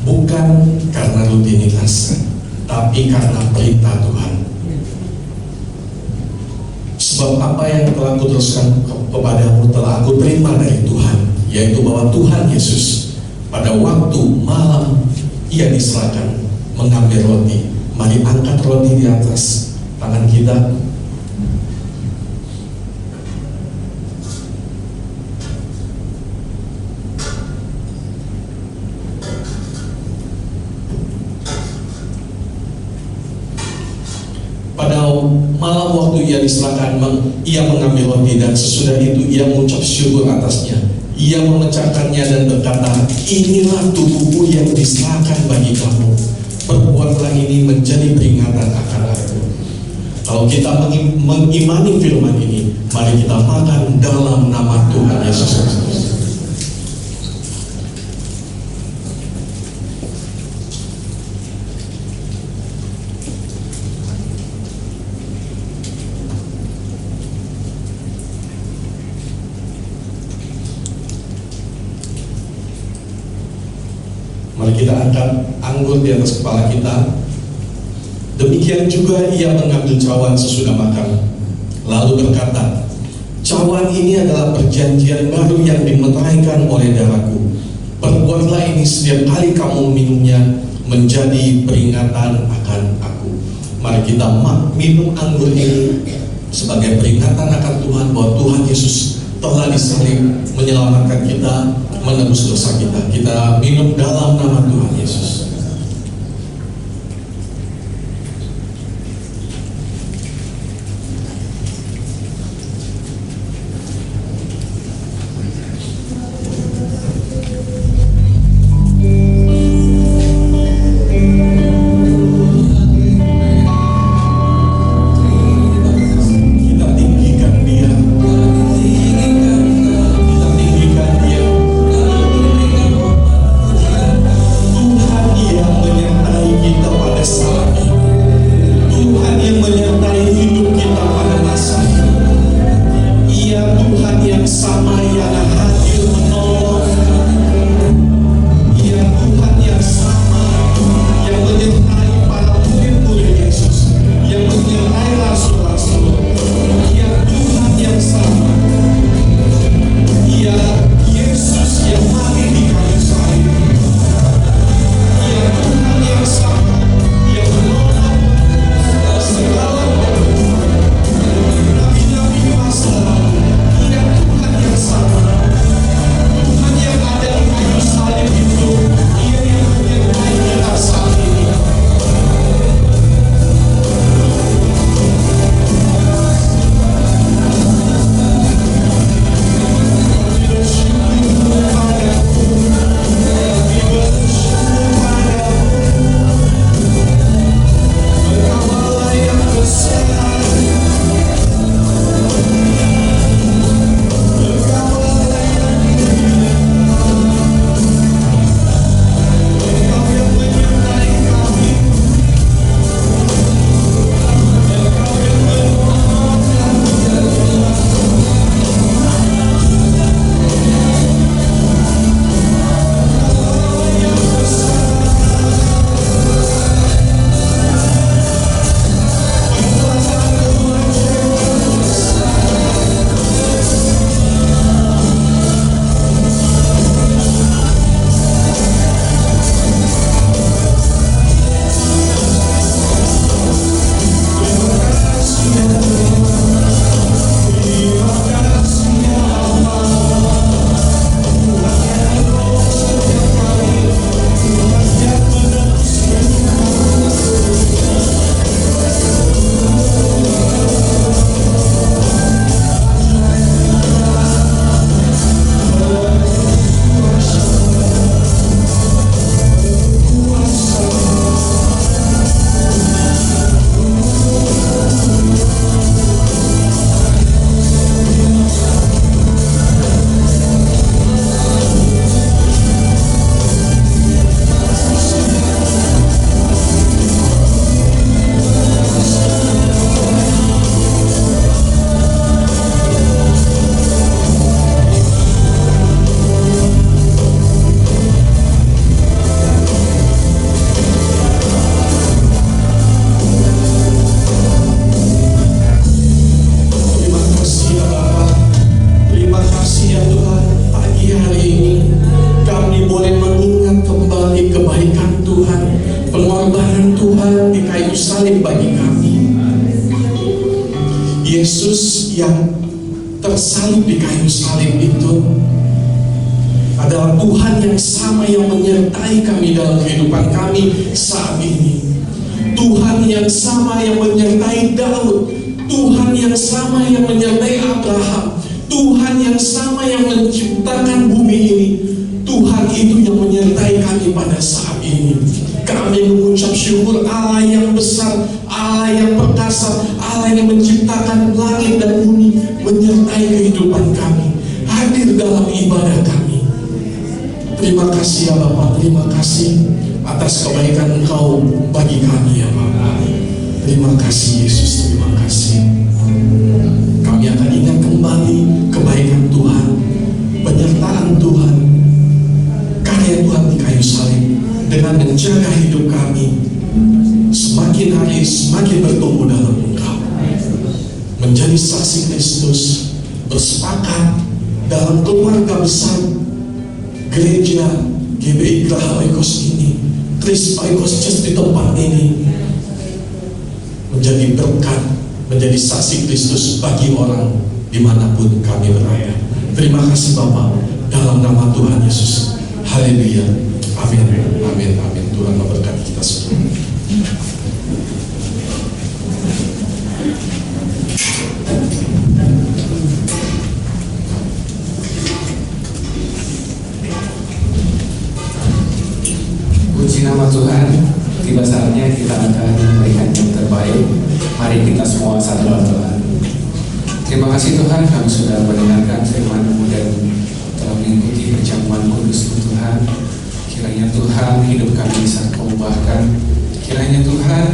bukan karena rutinitas, tapi karena perintah Tuhan. Sebab apa yang telah aku teruskan kepadamu telah aku terima dari Tuhan, yaitu bahwa Tuhan Yesus pada waktu malam ia diserahkan mengambil roti. Mari angkat roti di atas tangan kita. Pada malam waktu ia diserahkan, ia mengambil roti dan sesudah itu ia mengucap syukur atasnya. Ia memecahkannya dan berkata, inilah tubuhku yang diserahkan bagi kamu. Perbuatlah ini menjadi peringatan akan aku. Kalau kita mengimani firman ini, mari kita makan dalam nama Tuhan Yesus Kristus. Mari kita angkat anggur di atas kepala kita. Demikian juga ia mengambil cawan sesudah makan, lalu berkata, cawan ini adalah perjanjian baru yang dimeteraikan oleh darahku. Perbuatlah ini setiap kali kamu minumnya menjadi peringatan akan aku. Mari kita minum anggur ini sebagai peringatan akan Tuhan bahwa Tuhan Yesus telah disalib menyelamatkan kita, menebus dosa kita. Kita minum dalam nama Tuhan Yesus. salib bagi kami. Yesus yang tersalib di kayu salib itu adalah Tuhan yang sama yang menyertai kami dalam kehidupan kami saat ini. Tuhan yang sama yang menyertai Daud, Tuhan yang sama yang menyertai Abraham, Tuhan yang sama yang menciptakan bumi ini. Tuhan itu yang menyertai kami pada saat ini. Kami mengucap syukur Allah yang besar, Allah yang perkasa, Allah yang menciptakan langit dan bumi menyertai kehidupan kami, hadir dalam ibadah kami. Terima kasih ya Bapak, terima kasih atas kebaikan Engkau bagi kami ya Bapak. Terima kasih Yesus, terima kasih. Kami akan ingat kembali kebaikan Tuhan, penyertaan Tuhan, karya Tuhan di kayu salib dengan menjaga hidup kami semakin hari semakin bertumbuh dalam Engkau, menjadi saksi Kristus, bersepakat dalam keluarga besar gereja GBI Geraha Oikos ini, Kris Oikos Church di tempat ini, menjadi berkat, menjadi saksi Kristus bagi orang dimanapun kami berada. Terima kasih Bapak, dalam nama Tuhan Yesus. Haleluya. Amin. Amin. Amin. Tuhan memberkati kita semua. Puji nama Tuhan. Tiba saatnya kita akan memberikan yang terbaik. Mari kita semua satu Tuhan. Terima kasih Tuhan, kami sudah mendengarkan firman-Mu dan telah mengikuti perjamuan kudus Tuhan. Kiranya Tuhan hidup kami bisa Kau ubahkan. Kiranya Tuhan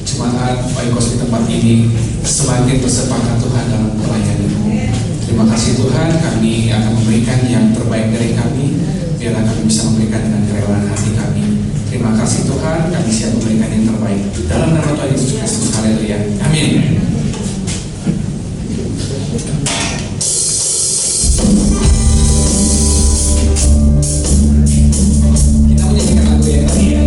jemaat Oikos di tempat ini semakin bersepakat Tuhan dalam pelayanan-Mu. Terima kasih Tuhan, kami akan memberikan yang terbaik dari kami, biarlah kami bisa memberikan dengan kerelaan hati kami. Terima kasih Tuhan, kami siap memberikan yang terbaik dalam nama Tuhan Yesus Kristus. Haleluya. Amin. Kita menyanyikan lagu yang tadi ya.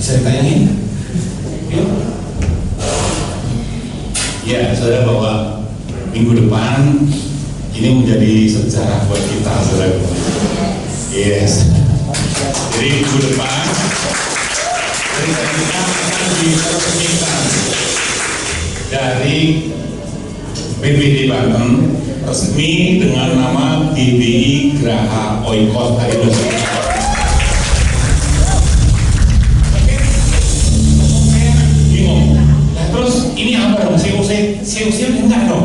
Bisa ditayangin? Yuk. Ya, saudara, bahwa minggu depan ini menjadi sejarah buat kita, saudara. Yes. Jadi minggu depan cerita kita akan diresmikan dari BPD Banten resmi dengan nama GBI Geraha Oikos Indonesia. Terus ini apa dong? CUC enggak dong?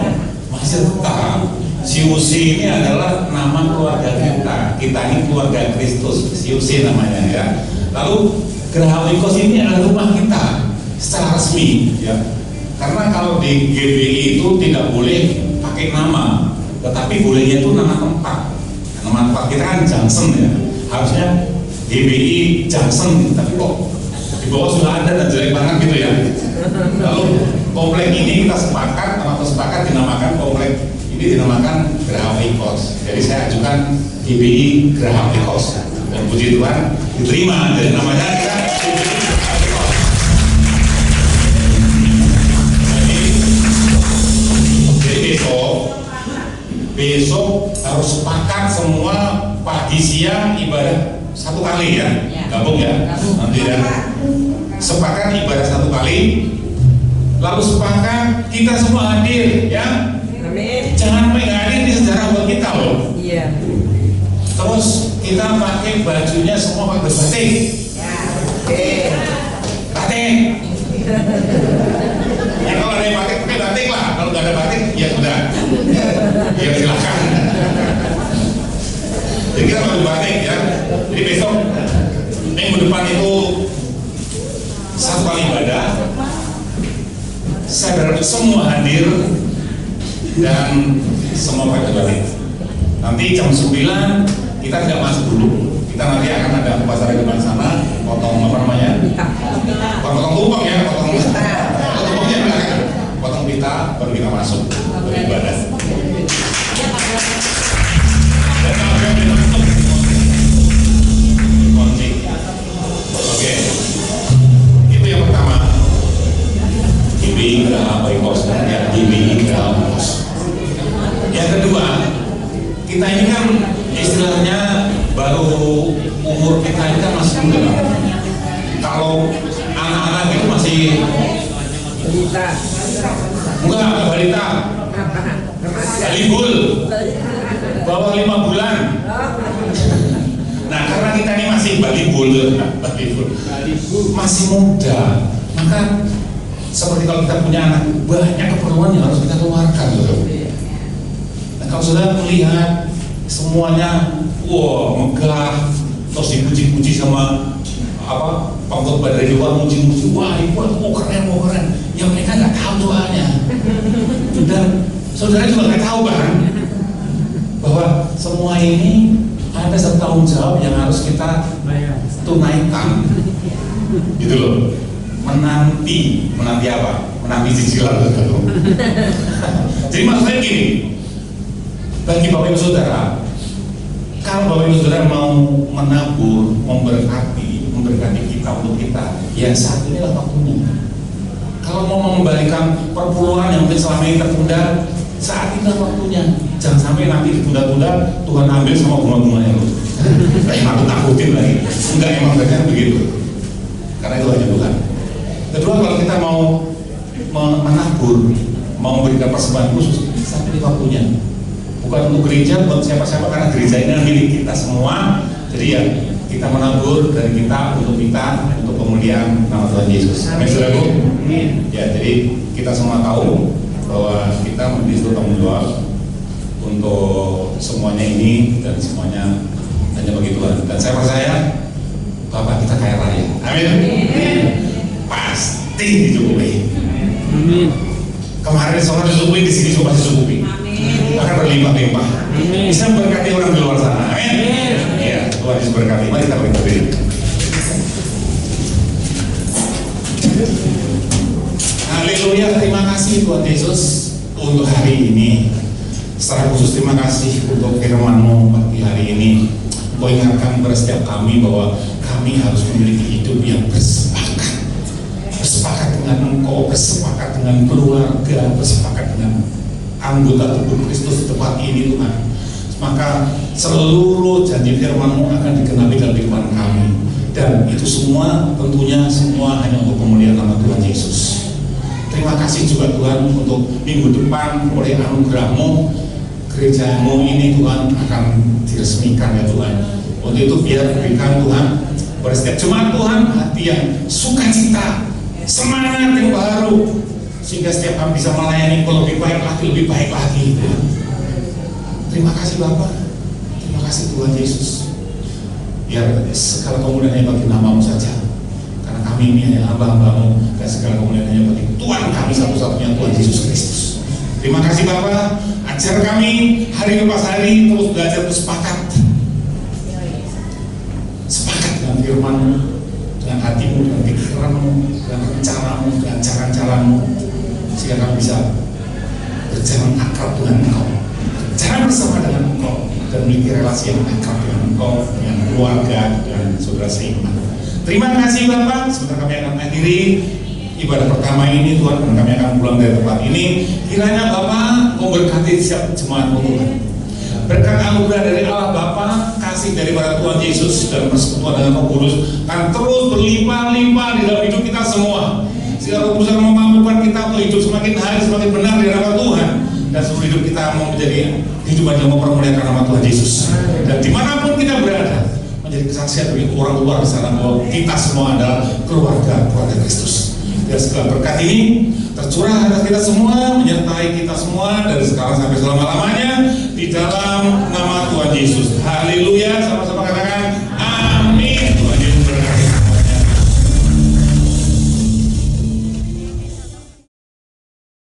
Masih tetap. CUC ini adalah nama keluarga kita. Kita ini keluarga Kristus. CUC namanya ya. Lalu Geraha Oikos ini adalah rumah kita secara resmi ya. Karena kalau di GBI itu tidak boleh pakai nama, tetapi bolehnya itu nama tempat. Nama tempat kita kan Junction ya, harusnya GBI Junction, tapi kok di bawah sudah ada dan jelek banget gitu ya. Lalu komplek ini kita sepakat dinamakan komplek ini dinamakan Geraha Oikos. Jadi saya ajukan GBI Geraha Oikos dan puji Tuhan diterima, jadi namanya kita GBI Geraha Oikos. Jadi besok harus sepakat semua pagi siang ibadah satu kali ya, gabung ya, nanti ya. Sepakat ibadah satu kali, lalu sepakat kita semua hadir ya. Amin. Jangan sampai nggak hadir di sejarah buat kita loh. Iya. Terus kita pakai bajunya semua pakai batik. Ya. Oke. Batik. Ya kalau ada yang pakai batik lah. Kalau nggak ada batik ya sudah. Ya silakan. Jadi kita pakai batik ya. Jadi besok minggu depan itu satu kali ibadah. Saya berharap semua hadir dan semua pakai batik. Nanti jam 9 kita tidak masuk dulu. Kita nanti akan ada upacara di depan sana, potong apa namanya? Potong tumpeng ya, potong tumpengnya belakang. Potong pita baru kita masuk beribadah. Dan akan ditutup kunci. Oke. Itu yang pertama. GBI Geraha Oikos ya, GBI Geraha Oikos. Yang kedua, kita ini kan istilahnya baru umur kita ini kan masih muda. Kalau anak-anak itu masih Balita. enggak balita, balibul, bawah 5 bulan. Nah karena kita ini masih balibul, masih muda, maka seperti kalau kita punya anak, banyak keperluan yang harus kita keluarkan gitu. Nah, kalau sudah melihat semuanya, wah megah, terus dipuji-puji sama apa pengikut badai luar, muji-muji, wah ibu mau keren, yang mereka nggak tahu doanya. Dan saudara juga nggak tahu kan bahwa semua ini ada satu tanggung jawab yang harus kita tunaikan, gitu loh. Menanti apa? Menanti cicilan gitu. Jadi maksudnya gini, bagi Bapak Ibu Saudara, kalau Bapak Ibu Saudara mau menabur, memberkati kita untuk kita, ya saat inilah waktunya. Kalau mau mengembalikan perpuluhan yang mungkin selama ini tertunda, saat inilah waktunya. Jangan sampai nanti ditunda-tunda, Tuhan ambil sama bunga-bunganya loh. Aku takutin lagi. Enggak, emang mereka begitu. Karena itu hanya Tuhan. Kedua, kalau kita mau menabur, mau memberikan persembahan khusus, saat ini waktunya. Bukan untuk gereja, buat siapa-siapa, karena gereja ini milik kita semua. Jadi ya kita menabur dari kita, untuk pemulihan nama Tuhan Yesus. Amin, saudaraku. Ya, jadi kita semua tahu bahwa kita memiliki tanggung jawab untuk semuanya ini, dan semuanya hanya bagi Tuhan. Dan saya percaya Bapak kita kaya raya. Amin. Pasti dicukupi. Amin. Kemarin soal dicukupi, di sini juga pasti dicukupi. Akan berlimpah-limpah. Bisa memberkati orang di luar sana. Amin. Ya, Tuhan Yesus berkati. Mari kita berdiri. Haleluya, terima kasih Tuhan Yesus untuk hari ini. Secara khusus terima kasih untuk firman-Mu pagi hari ini. Kau ingatkan kepada setiap kami bahwa kami harus memiliki hidup yang bersepakat dengan Engkau, bersepakat dengan keluarga, bersepakat dengan anggota tubuh Kristus di tempat ini Tuhan. Maka seluruh janji firman-Mu akan digenapi dalam kehidupan kami, dan itu semua tentunya semua hanya untuk pemulihan nama Tuhan Yesus. Terima kasih juga Tuhan untuk minggu depan oleh anugerah-Mu, gereja-Mu ini Tuhan akan diresmikan ya Tuhan. Untuk itu biar berikan Tuhan pada setiap jemaat Tuhan hati yang sukacita, semangat yang baru, sehingga setiap kami bisa melayani Engkau lebih baik lagi Tuhan. Terima kasih Bapak, terima kasih Tuhan Yesus. Biar segala kemuliaan bagi nama-Mu saja, karena kami kami ini hanya hamba-hambamu, dan segala kemuliaan hanya bagi Tuhan kami satu-satunya, Tuhan Yesus Kristus. Terima kasih Bapa, ajar kami hari lepas hari terus belajar bersepakat, sepakat dengan firman-Mu, dengan hatimu, dengan pikiranmu, dengan rencanamu, dengan cara-caramu, sehingga kami bisa berjalan akrab dengan Engkau, berjalan bersama dengan Engkau, dan memiliki relasi yang akrab dengan Engkau, dengan keluarga, dan saudara seiman. Terima kasih Bapak. Sebentar kami akan mengakhiri ibadah pertama ini, Tuhan, dan kami akan pulang dari tempat ini. Kiranya Bapak memberkati setiap jemaat Tuhan. Berkat anugerah dari Allah Bapa, kasih daripada Tuhan Yesus, dan persekutuan dengan Roh Kudus akan terus berlimpah-limpah di dalam hidup kita semua. Sehingga Roh Kudus akan memampukan kita untuk hidup semakin hari semakin benar di hadapan Tuhan, dan seluruh hidup kita mau menjadi hidup yang mempermuliakan nama Tuhan Yesus. Dan dimanapun kita berada, menjadi kesaksian bagi orang luar sana bahwa kita semua adalah keluarga Kristus. Dan segala berkat ini tercurah atas kita semua, menyertai kita semua dari sekarang sampai selama-lamanya di dalam nama Tuhan Yesus. Haleluya.